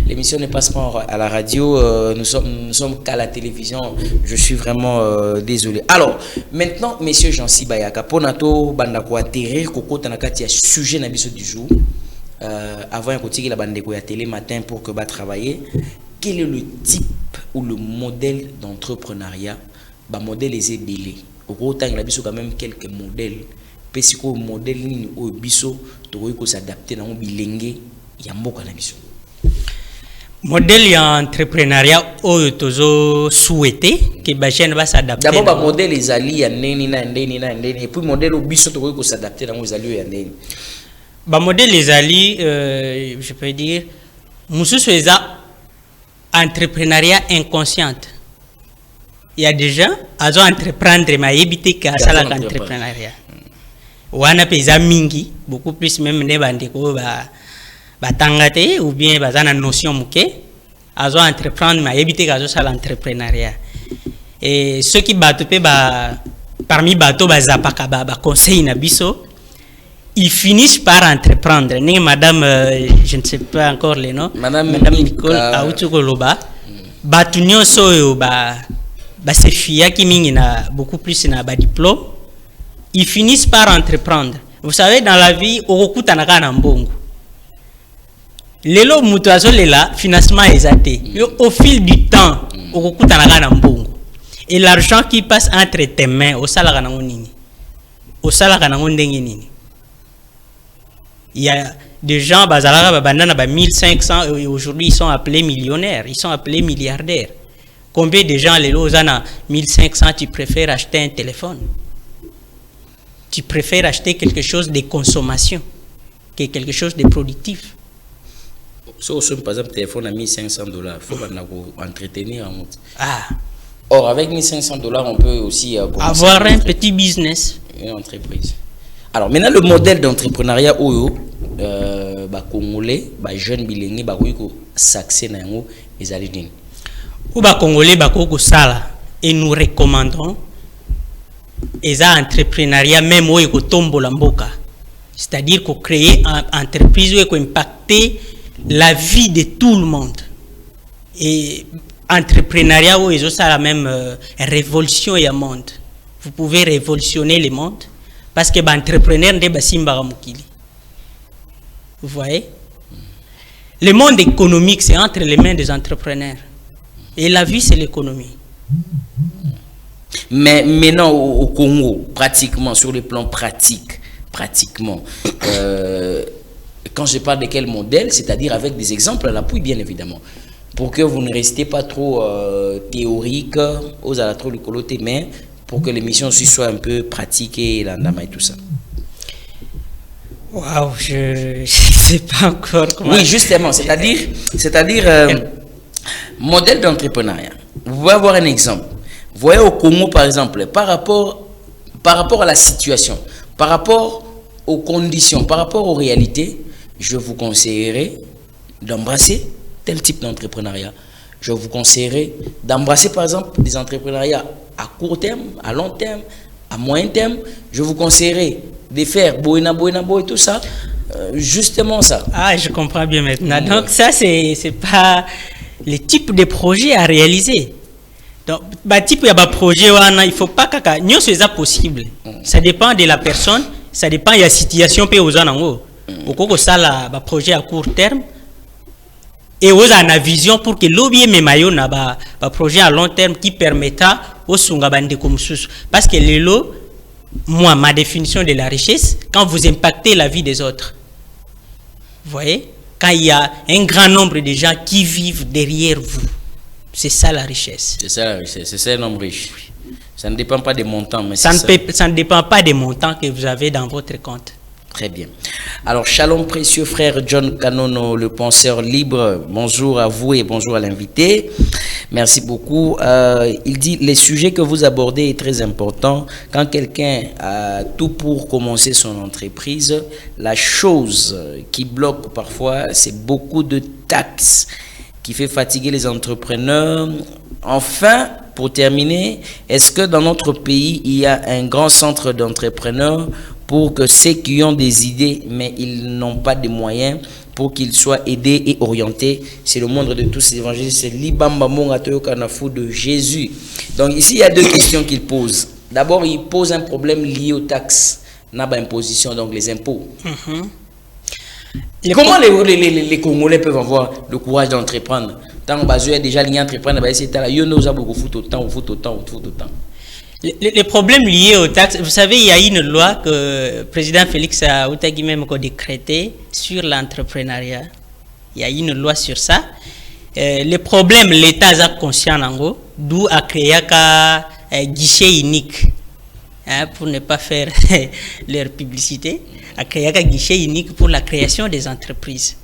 l'émission ne passe pas à la radio, nous sommes qu'à la télévision. Je suis vraiment désolé. Alors maintenant monsieur Jean-Si Bayaka pona to banda ko atterrir kokota na kati ya sujet na biso du jour, avant un côté la bande ko ya télé matin pour que va travailler. Quel est le type ou le modèle d'entrepreneuriat? Bah modèle est ébélé. Au gros temps il y a quand même quelques modèles. Parce que le modèle ni au biso to ko s'adapter dans bilingue ya mboka na biso. Modèle d'entrepreneuriat au tozo souhaité que ba jeune va s'adapter. D'abord ba modèle ezali ya neni na ndeni na ndeni et puis modèle au biso to ko s'adapter dans ezali ya ndeni. Ba modèle ezali je peux dire mususu eza entrepreneuriat inconsciente. Il y a des gens à entreprendre mais éviter qu'à ça l'entrepreneuriat. Wana pesa mingi beaucoup plus même ne bandeko ba tangate ou bien bazana notion muke à entreprendre mais éviter qu'à ça l'entrepreneuriat. Et ceux qui battent parmi bateau bazapaka ba conseil na biso, ils finissent par entreprendre. Madame, je ne sais pas encore les noms. Madame Nicole Aoutukoloba. Batunyo soyo ba se fia qui mingi na beaucoup plus na ba diplôme. Ils finissent par entreprendre. Vous savez, dans la vie, okuta naka na mbongo. Lelo mutazo lela financement exaté. Au fil du temps, okuta naka na mbongo. Et l'argent qui passe entre tes mains au salaire na nini. au salaire kanango ndenge nini. Il y a des gens bazalaka bandana ba 1500 et aujourd'hui ils sont appelés millionnaires, ils sont appelés milliardaires. Combien de gens les lozana 1500 tu préfères acheter un téléphone? Tu préfères acheter quelque chose de consommation que quelque chose de productif. Si on par exemple téléphone à $1500, il faut entretenir. Ah. Or, avec $1500, on peut aussi avoir un petit business. Une entreprise. Alors, maintenant, le modèle d'entrepreneuriat, Congolais, jeunes bilingues, saxé na yango ezalidine. Ou Congolais, sala et nous recommandons les entrepreneuriat même où il tombe la mboka. C'est-à-dire qu'on crée une entreprise où il impacter la vie de tout le monde. Et entrepreneuriat où ils ont ça la même révolution et monde. Vous pouvez révolutionner le monde parce que entrepreneur n'est pas simba mukili. Vous voyez? Le monde économique c'est entre les mains des entrepreneurs et la vie c'est l'économie. Mais maintenant au Congo, pratiquement sur le plan pratique, pratiquement, quand je parle de quel modèle, c'est-à-dire avec des exemples à l'appui bien évidemment, pour que vous ne restez pas trop théorique aux alatros du coloté, mais pour que l'émission soit un peu pratiquée et tout ça. Waouh, je ne sais pas encore comment. Oui, justement, c'est-à-dire modèle d'entrepreneuriat. Vous pouvez avoir un exemple. Vous voyez au Congo, par exemple, par rapport à la situation, par rapport aux conditions, par rapport aux réalités, je vous conseillerais d'embrasser tel type d'entrepreneuriat. Je vous conseillerais d'embrasser, par exemple, des entrepreneuriats à court terme, à long terme, à moyen terme. Je vous conseillerais de faire boina et tout ça. Justement ça. Ah, je comprends bien maintenant. Donc ça, c'est pas le type de projet à réaliser. Donc, type il y a un projet, il faut pas que nous c'est possible. Ça dépend de la personne, ça dépend de la situation puis aux anango. Au cours ça la projet à court terme et aux a vision pour que l'objet memayo na ba projet à long terme qui permettra au sunga bande comme sous parce que le lot moi ma définition de la richesse quand vous impactez la vie des autres. Vous voyez, quand il y a un grand nombre de gens qui vivent derrière vous. C'est ça la richesse. C'est ça la richesse, c'est ça un homme riche. Ça ne dépend pas des montants, mais ça ne dépend pas des montants que vous avez dans votre compte. Très bien. Alors, shalom précieux frère John Kanono, le penseur libre. Bonjour à vous et bonjour à l'invité. Merci beaucoup. Il dit, les sujets que vous abordez est très important. Quand quelqu'un a tout pour commencer son entreprise, la chose qui bloque parfois, c'est beaucoup de taxes qui fait fatiguer les entrepreneurs. Enfin, pour terminer, est-ce que dans notre pays, il y a un grand centre d'entrepreneurs pour que ceux qui ont des idées, mais ils n'ont pas de moyens, pour qu'ils soient aidés et orientés? C'est le moindre de tous ces évangiles, c'est Libamba Monga Toyoka Nafu de Jésus. Donc ici, il y a deux questions qu'il pose. D'abord, il pose un problème lié aux taxes, n'aba imposition, donc les impôts. Comment les Congolais peuvent avoir le courage d'entreprendre? Tant que y a déjà lié entreprendre, c'est là, il y a beaucoup de temps. Les problèmes liés aux taxes, vous savez, il y a une loi que le président Félix a décrétée sur l'entrepreneuriat. Il y a une loi sur ça. Les problèmes, l'État a conscient d'ango, d'où a créé un guichet unique, pour ne pas faire leur publicité, a créé un guichet unique pour la création des entreprises.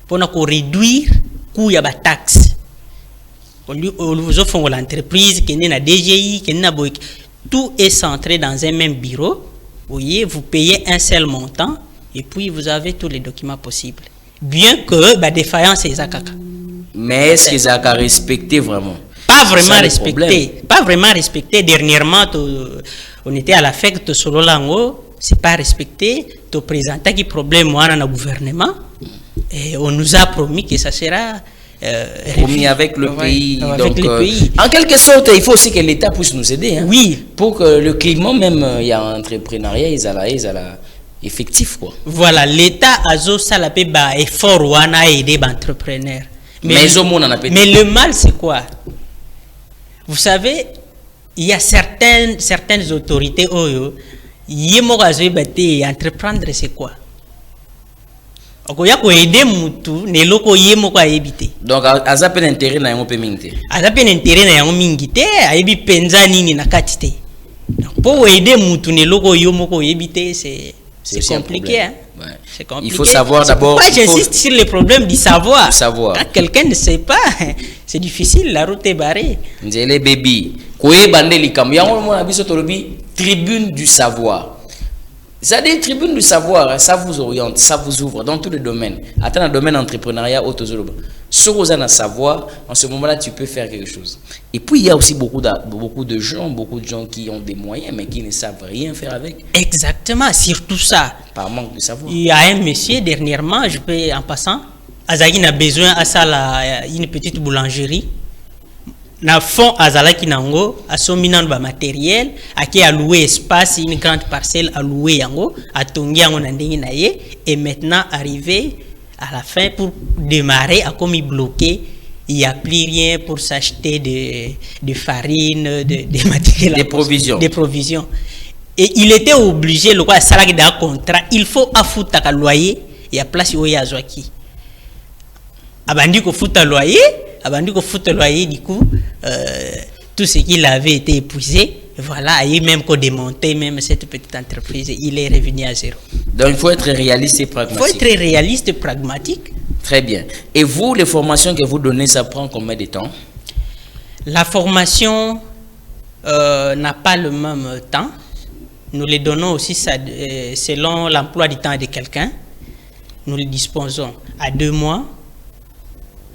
Pour réduire le coût de la taxe. Nous offrons l'entreprise, qui est la DGI, qui est tout est centré dans un même bureau. Vous voyez, vous payez un seul montant et puis vous avez tous les documents possibles. Bien que la défaillance est Zakaka. Mais est-ce qu'ils ont respecté vraiment? Pas vraiment respecté. Pas vraiment respecté. Dernièrement, on était à la fête de Solo Lango. C'est pas respecté. Tu présentes qui problème dans le gouvernement et on nous a promis que ça sera promis avec le pays. Avec donc, le pays. En quelque sorte, il faut aussi que l'État puisse nous aider. Hein, oui. Pour que le climat, même, il y a un entrepreneuriat, ils ont effectif. Quoi. Voilà, l'État a fait un effort à aider les entrepreneurs. Mais le mal, c'est quoi? Vous savez, il y a certaines autorités, Yemo kazoe bate entreprendre c'est quoi? Okoya ko aider mutu ne loko yemo ko ayebite. Donc aza pen intérêt na yango pe mingite. Aza pen intérêt na yango mingite ayebi penza nini na katite. Donc pour aider mutu ne loko yomo ko yebite c'est compliqué hein. Ouais. C'est compliqué. Il faut savoir d'abord. Pourquoi j'insiste sur le problème du savoir? Savoir. Quand quelqu'un ne sait pas, c'est difficile, la route est barrée. Nzele baby. Koye bande likam. Yango mo na biso tolobi tribune du savoir. C'est-à-dire tribune du savoir, ça vous oriente, ça vous ouvre dans tous les domaines. Attends, dans le domaine entrepreneuriat, sur un savoir, en ce moment-là, tu peux faire quelque chose. Et puis, il y a aussi beaucoup de gens qui ont des moyens, mais qui ne savent rien faire avec. Exactement, surtout ça. Par manque de savoir. Il y a un monsieur, dernièrement, je peux, en passant, Azagin a besoin à ça, une petite boulangerie. Na fond azalaki nango asomi nanu ba matériel aki a loué espace une grande parcelle à louer yango atongi yango na ndenge na ye et maintenant arrivé à la fin pour démarrer a comme bloqué il y a plus rien pour s'acheter de farine de matériel des provisions et il était obligé le quoi salaki d'un contrat il faut affuta ka loyer et à place où yazwaki abandi ko futa loyer du coup, tout ce qu'il avait été épuisé, voilà, et même qu'on démonter même cette petite entreprise, il est revenu à zéro. Donc il faut être réaliste et pragmatique. Il faut être réaliste et pragmatique. Très bien. Et vous, les formations que vous donnez, ça prend combien de temps? La formation n'a pas le même temps. Nous les donnons aussi selon l'emploi du temps de quelqu'un. Nous les disposons à 2 mois.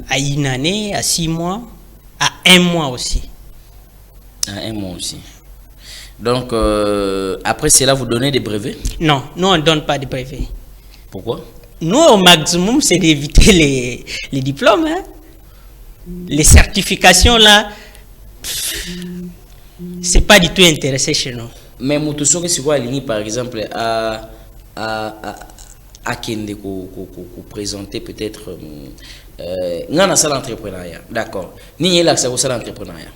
À 1 année, à 6 mois, à 1 mois aussi. À 1 mois aussi. Donc, après cela, vous donnez des brevets? Non, nous, on ne donne pas de brevets. Pourquoi? Nous, au maximum, c'est d'éviter les diplômes. Hein. Les certifications, là, c'est pas du tout intéressé chez nous. Mais Moutousso, c'est quoi la par exemple, à Kende, présenter peut-être dans la salle d'entrepreneuriat, d'accord. Ni y a l'accès au salle d'entrepreneuriat.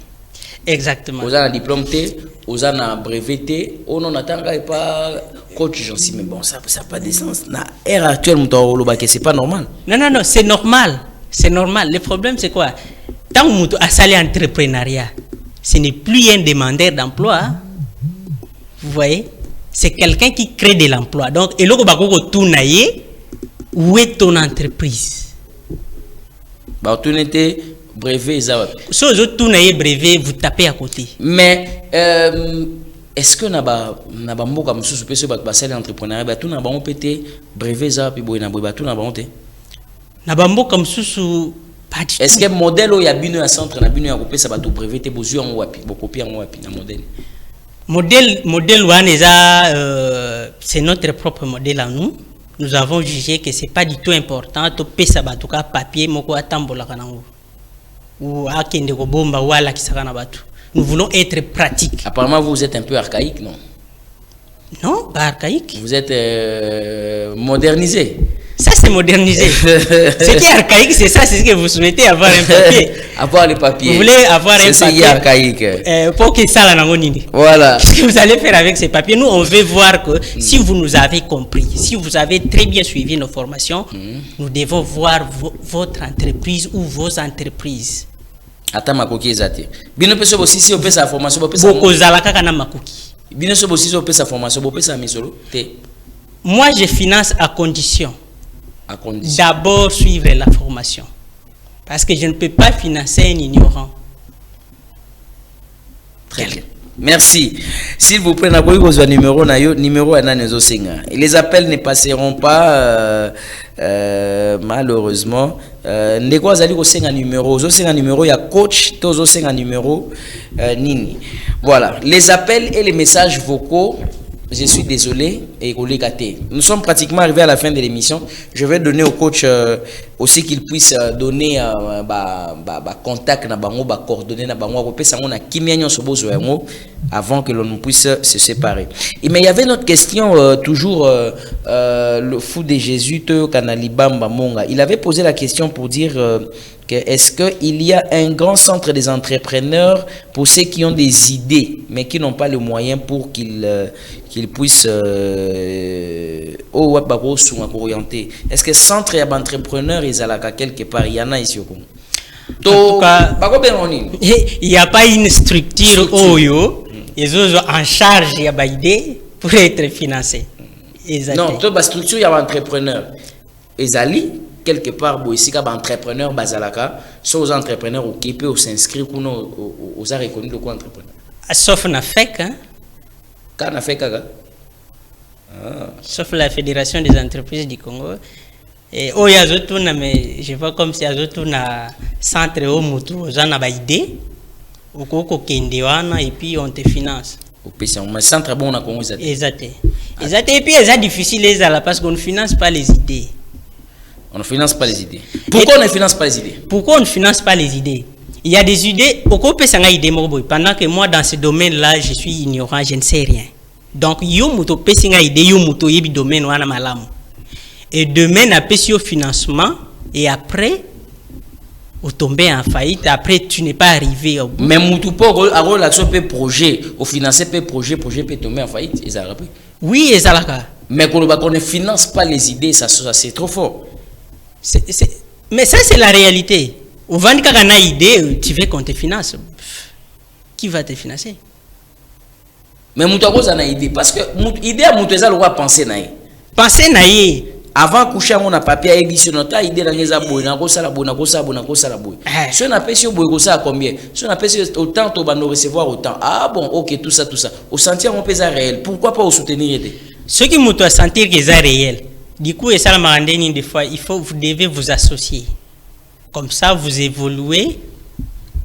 Exactement. Vous avez un diplôme T, vous avez un brevet T, on n'attend pas coach, j'en sais, mais bon, ça n'a pas de sens. Na ère actuelle, c'est pas normal. Non, c'est normal. C'est normal. Le problème, c'est quoi? Tant que tu as salé entrepreneuriat, ce n'est plus un demandeur d'emploi. Hein? Vous voyez? C'est quelqu'un qui crée de l'emploi. Donc, et là, où est ton entreprise? Bah, tout n'était brevet, ça. Si vous avez brevet, vous tapez à côté. Mais, est-ce que naba mboka mususu pe so ba basali entrepreneur ba tout na ba on pété brevet ça puis boy na boy ba tout na ba on té naba mboka mususu pas du tout. Est-ce que modèle o ya bino ya centre na bino ya ko pesa ba to brevet te bozu en wapi bo copie en wapi na modèle waneza c'est notre propre modèle à nous. Nous avons jugé que c'est pas du tout important to pesa ba to ka papier moko atambola kanango ou akende ko bomba wala kisaka na batu. Nous voulons être pratiques. Apparemment, vous êtes un peu archaïque, non? Non, pas archaïque. Vous êtes modernisé. Ça, c'est modernisé. Ce qui est archaïque, c'est ça, c'est ce que vous souhaitez avoir un papier. Avoir le papier. Vous voulez avoir un papier. C'est ce qui est archaïque. Pour que ça, la voilà. Qu'est-ce que vous allez faire avec ces papiers? Nous, on veut voir que si vous nous avez compris, si vous avez très bien suivi nos formations, nous devons voir votre entreprise ou vos entreprises. Attends, ma coquille zate. Bino peso bo sisi opesa sa formation bo pesa. Boko zalaka kana makuki. Bino so bo sisi opesa formation bo pesa misolo te. Moi je finance à condition. À condition. D'abord suivre la formation. Parce que je ne peux pas financer un ignorant. Très bien. Merci. S'il vous plaît, numéro les appels ne passeront pas malheureusement. Numéro, il y a coach, numéro nini. Voilà, les appels et les messages vocaux. Je suis désolé et nous sommes pratiquement arrivés à la fin de l'émission. Je vais donner au coach aussi qu'il puisse donner contact na bango ba coordonnées na bango ko pesa ngona kimia nyonso bozo yango avant que l'on puisse se séparer. Mais il y avait une autre question toujours le fou de Jésus te kanalibamba monga. Il avait posé la question pour dire Est-ce qu'il y a un grand centre des entrepreneurs pour ceux qui ont des idées, mais qui n'ont pas les moyens pour qu'ils puissent orienter? Est-ce que centre d'entrepreneurs, ils ont quelque part? Il y en a ici au Congo. En tout cas, il n'y a pas une structure ils sont en charge d'idées pour être financés. Non, toute la structure, il y a un entrepreneur. Ils allaient quelque part, ici, il y a un entrepreneur, sont aux entrepreneurs qui peuvent s'inscrire aux arts reconnus de quoi entrepreneur. Sauf la FEC, hein? Quand la FEC, sauf la Fédération des entreprises du Congo. Et il y a d'autres, mais je vois comme si il y a d'autres centres où ils ont des idées, et puis on te finance. Mais centre bon, on a Congo. Exactement. Et puis c'est difficile parce qu'on ne finance pas les idées. On ne finance pas les idées. Pourquoi on ne finance pas les idées? Pourquoi on ne finance pas les idées? Il y a des idées, pourquoi on peut idée pendant que moi dans ce domaine-là, je suis ignorant, je ne sais rien. Donc, yo muto pesi nga idée, yo muto yebi domaine wana malamu. Et demain, on a payé au financement et après, vous tombez en faillite. Après, tu n'es pas arrivé au bout. Mais mutu pour avoir l'action peut projet, au financer peut projet peut tomber en faillite. Ils ont rappelé. Oui, ils ont rappelé. Mais quand on ne finance pas les idées, ça c'est trop fort. Mais ça, c'est la réalité. Au vent quand on a une idée, tu veux qu'on te finance. Qui va te financer? Mais mutu a une idée. Parce que l'idée à mutu, ça doit penser naïe. Penser naïe. Avant coucher mon papier édition nota idée dans les abonnés na ko sala boy. Si on a payé boy ça combien? Si on a payé autant to va nous recevoir autant. Ah bon, OK, tout ça. Au sentir mon pesa réel. Pourquoi pas au soutenir? Ceux qui m'ont sentir que c'est réel. Du coup, et ça m'a rendu des fois, vous devez vous associer. Comme ça vous évoluez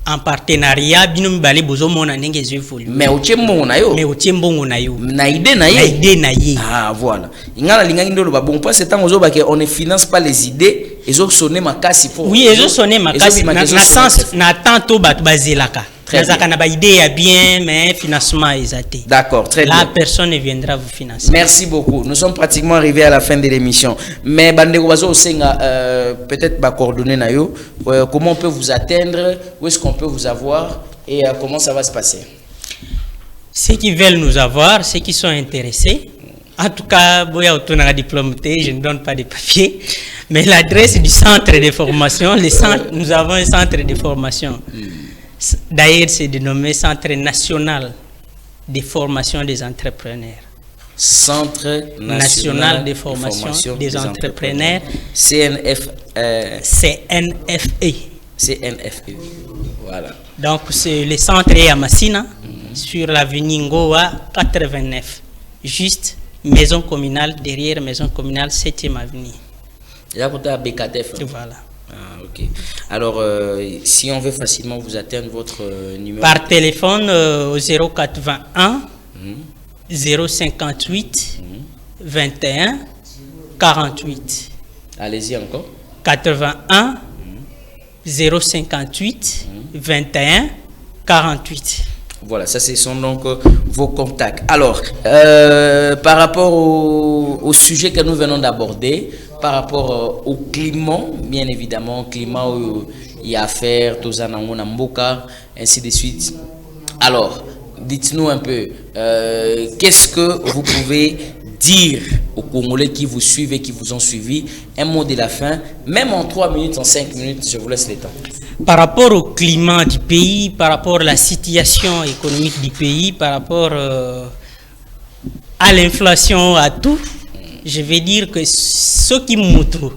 en partenariat binomi balé bozo mona ndenge évolue. Mais au tiembo na yo. Mais au tiembo na yo. Na idée na ye. Ah voilà. Ingala lingangi ndo ba bon pas c'est temps ozo ba que on ne finance pas les idées, ils ont sonné ma casse il faut. Oui, ils ont sonné ma casse na sens na tanto ba bazelaka. Na ba idée ya bien mais financement exacté. D'accord, très bien. La personne viendra vous financer. Merci beaucoup. Nous sommes pratiquement arrivés à la fin de l'émission. Mais bandeko bazo senga peut-être ba coordonner na yo, comment on peut vous atteindre, où est-ce qu'on peut vous avoir et comment ça va se passer? Ceux qui veulent nous avoir, ceux qui sont intéressés. En tout cas, je ne donne pas de papier, mais l'adresse du centre de formation, nous avons un centre de formation. D'ailleurs, c'est dénommé Centre national de formation des entrepreneurs. Centre national de formation des entrepreneurs. CNFE. CNFE. Voilà. Donc, c'est le centre est à Massina, sur l'avenue Ngoa 89. Juste maison communale, derrière maison communale 7e avenue. Et là, côté à BKTF. Voilà. Ah, ok. Alors, si on veut facilement vous atteindre votre numéro. Par téléphone au 0421 058 21 48. Allez-y encore. 81 058 21 48. Voilà, ça ce sont donc vos contacts. Alors, par rapport au sujet que nous venons d'aborder, par rapport au climat, bien évidemment, climat où il y a à faire, ainsi de suite. Alors, dites-nous un peu, qu'est-ce que vous pouvez dire aux Congolais qui vous suivent et qui vous ont suivi, un mot de la fin, même en 3 minutes, en 5 minutes, je vous laisse le temps. Par rapport au climat du pays, par rapport à la situation économique du pays, par rapport à l'inflation, à tout, je vais dire que ceux qui m'outrent,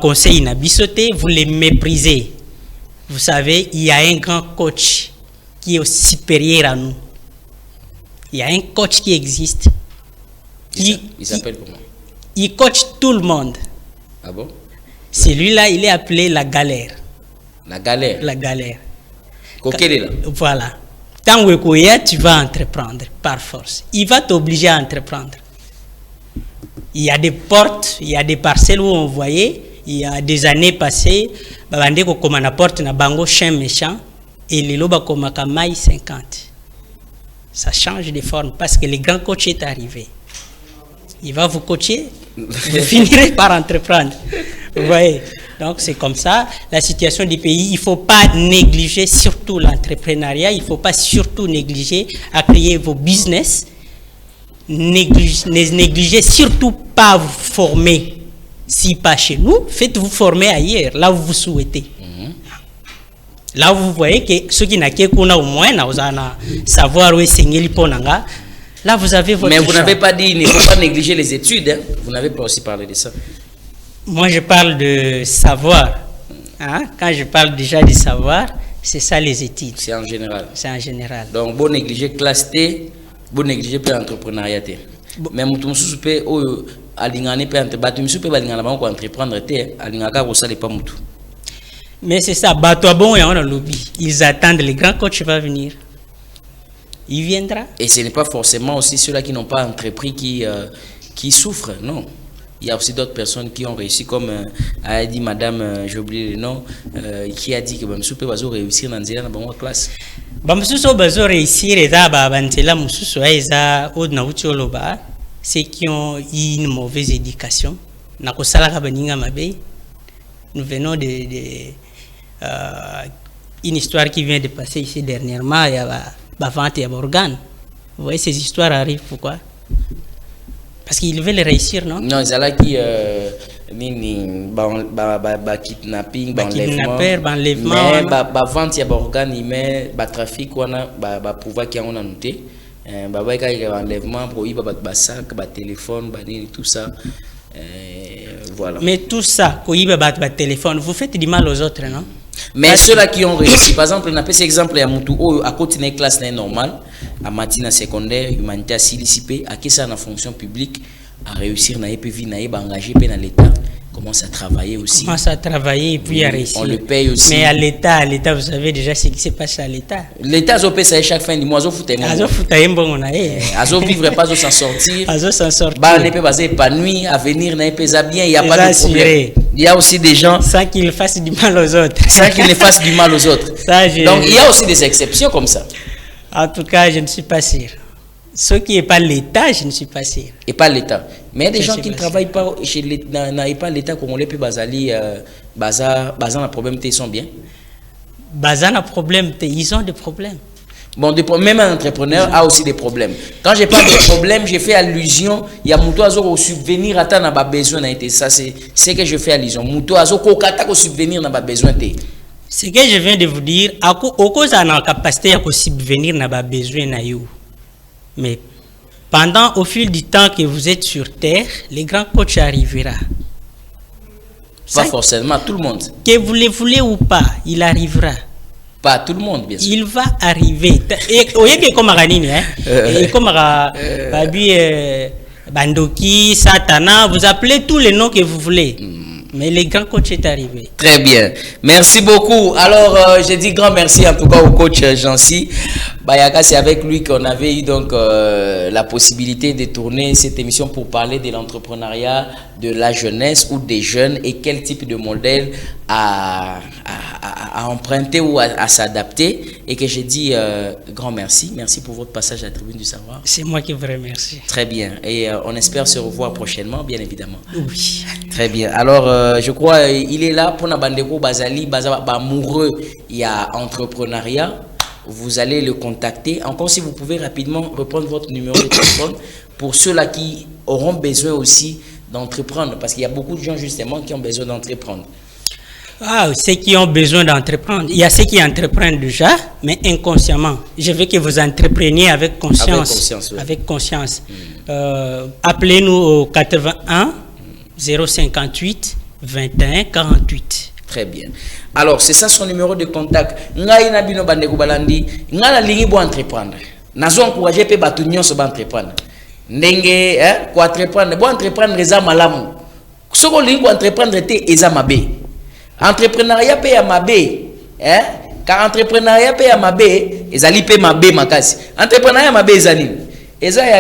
conseil vous les méprisez. Vous savez, il y a un grand coach qui est supérieur à nous. Il y a un coach qui existe. Il s'appelle comment? Il coach tout le monde. Ah bon? Celui-là, il est appelé la galère. La galère? La galère. Là. Voilà. Tant que tu vas entreprendre par force. Il va t'obliger à entreprendre. Il y a des portes, il y a des parcelles où on voyait, il y a des années passées, comme on apporte na bango chien méchant, et les loba comme maï 50. Ça change de forme parce que le grand coach est arrivé. Il va vous coacher, vous finirez par entreprendre. Vous voyez. Donc c'est comme ça la situation du pays. Il ne faut pas négliger surtout l'entrepreneuriat. Il ne faut pas surtout négliger à créer vos business. Négligez surtout pas vous former. Si pas chez nous, faites-vous former ailleurs, là où vous souhaitez. Là où vous voyez que ceux qui n'ont qu'un au moins, savoir où est Seigneur Liponanga, là vous avez votre. Mais vous n'avez pas dit, il ne faut pas négliger les études. Hein? Vous n'avez pas aussi parlé de ça. Moi, je parle de savoir. Hein? Quand je parle déjà de savoir, c'est ça les études. C'est en général. C'est en général. Donc, bon négliger classe T, bon négliger pas l'entrepreneuriat. Mais tout le monde peut alingane peut entreprendre T, alingaka ko sale pas mutu. Mais c'est ça, bateau bon et on a lobby. Ils attendent le grand coach va venir. Il viendra. Et ce n'est pas forcément aussi ceux-là qui n'ont pas entrepris qui souffrent, non. Il y a aussi d'autres personnes qui ont réussi, comme a dit madame, j'ai oublié le nom, qui a dit que Bamsou peut réussir dans la classe. Bamsou peut réussir, ceux qui ont eu une mauvaise éducation. Nous venons de une histoire qui vient de passer ici dernièrement, il y a la vente et organes. Vous voyez, ces histoires arrivent, pourquoi? Parce qu'ils veulent réussir, non? Non, c'est là qui kidnapping, enlèvement, mais vente et organes, mais trafic, pouvoir qui ont noté, enlèvement, sac, téléphone, tout ça. Voilà. Mais tout ça, téléphone, vous faites du mal aux autres, non? Mais ceux-là qui ont réussi, par exemple, on a fait exemple à Moutou, à côté d'une classe normale, à matinée secondaire, humanité à Silicipé, à qui ça en fonction publique, à réussir, à engager dans l'État, commence à travailler aussi. Commence à travailler et puis à réussir. On le paye aussi. Mais à l'État, vous savez déjà ce qui s'est passé à l'État. L'État a payé ça chaque fin du mois, Azo vivre pas, Azo s'en sortir. Azo s'en sortir. Bah, on peut pas épanouir, à venir, on peut bien, il n'y a pas de problème. Il y a aussi des gens. Sans qu'ils fassent du mal aux autres. Sans qu'ils ne fassent du mal aux autres. Donc il y a aussi des exceptions comme ça. En tout cas, je ne suis pas sûr. Ce qui n'est pas l'État, je ne suis pas sûr. Et pas l'État. Mais il y a des gens qui ne travaillent pas chez l'État, pas l'État comme on l'a pu basali, bazar un problème, ils sont bien. Bazar un problème, ils ont des problèmes. Bon, même un entrepreneur a aussi des problèmes. Quand je parle de problème, je fais allusion, il y a Moutou Azo au subvenir à ta besoin. Ça, c'est ce que je fais allusion. Moutou Azo kokata au subvenir n'a pas besoin. Ce que je viens de vous dire, au cause de la capacité à subvenir n'a pas besoin. Mais au fil du temps que vous êtes sur terre, les grands coachs arrivera. Pas forcément, tout le monde. Que vous le voulez ou pas, il arrivera. Pas tout le monde, bien sûr. Il va arriver. Et comme Bandoki, Satana, vous appelez tous les noms que vous voulez. Mais les grands coachs est arrivé. Très bien. Merci beaucoup. Alors, je dis grand merci en tout cas au coach Jancy Bayaka. C'est avec lui qu'on avait eu donc la possibilité de tourner cette émission pour parler de l'entrepreneuriat, de la jeunesse ou des jeunes et quel type de modèle à emprunter ou à s'adapter. Et que je dis grand merci. Merci pour votre passage à la Tribune du Savoir. C'est moi qui vous remercie. Très bien. Et on espère se revoir prochainement, bien évidemment. Oui. Très bien. Alors, je crois il est là pour Nabandeko Bazali, amoureux, il y a entrepreneuriat. Vous allez le contacter. Encore si vous pouvez rapidement reprendre votre numéro de téléphone pour ceux-là qui auront besoin aussi d'entreprendre. Parce qu'il y a beaucoup de gens justement qui ont besoin d'entreprendre. Ah, ceux qui ont besoin d'entreprendre. Il y a ceux qui entreprennent déjà, mais inconsciemment. Je veux que vous entrepreniez avec conscience. Avec conscience, oui. Avec conscience. Appelez-nous au 81 058 21 48. Très bien. Alors, c'est ça son numéro de contact. Ngai na bino bandeko balandi, ngala lingi bo entreprendre. Nazo encourager pe batu nyonso ba entreprendre. Ndenge ko entreprendre, bo entreprendre eza malamu. Soko lingi ko entreprendre te eza mabe. Entrepreneuriat pe ya mabe, car entrepreneuriat pe ya mabe, ezali pe mabe makasi. Entrepreneuriat mabe ezali. Eza ya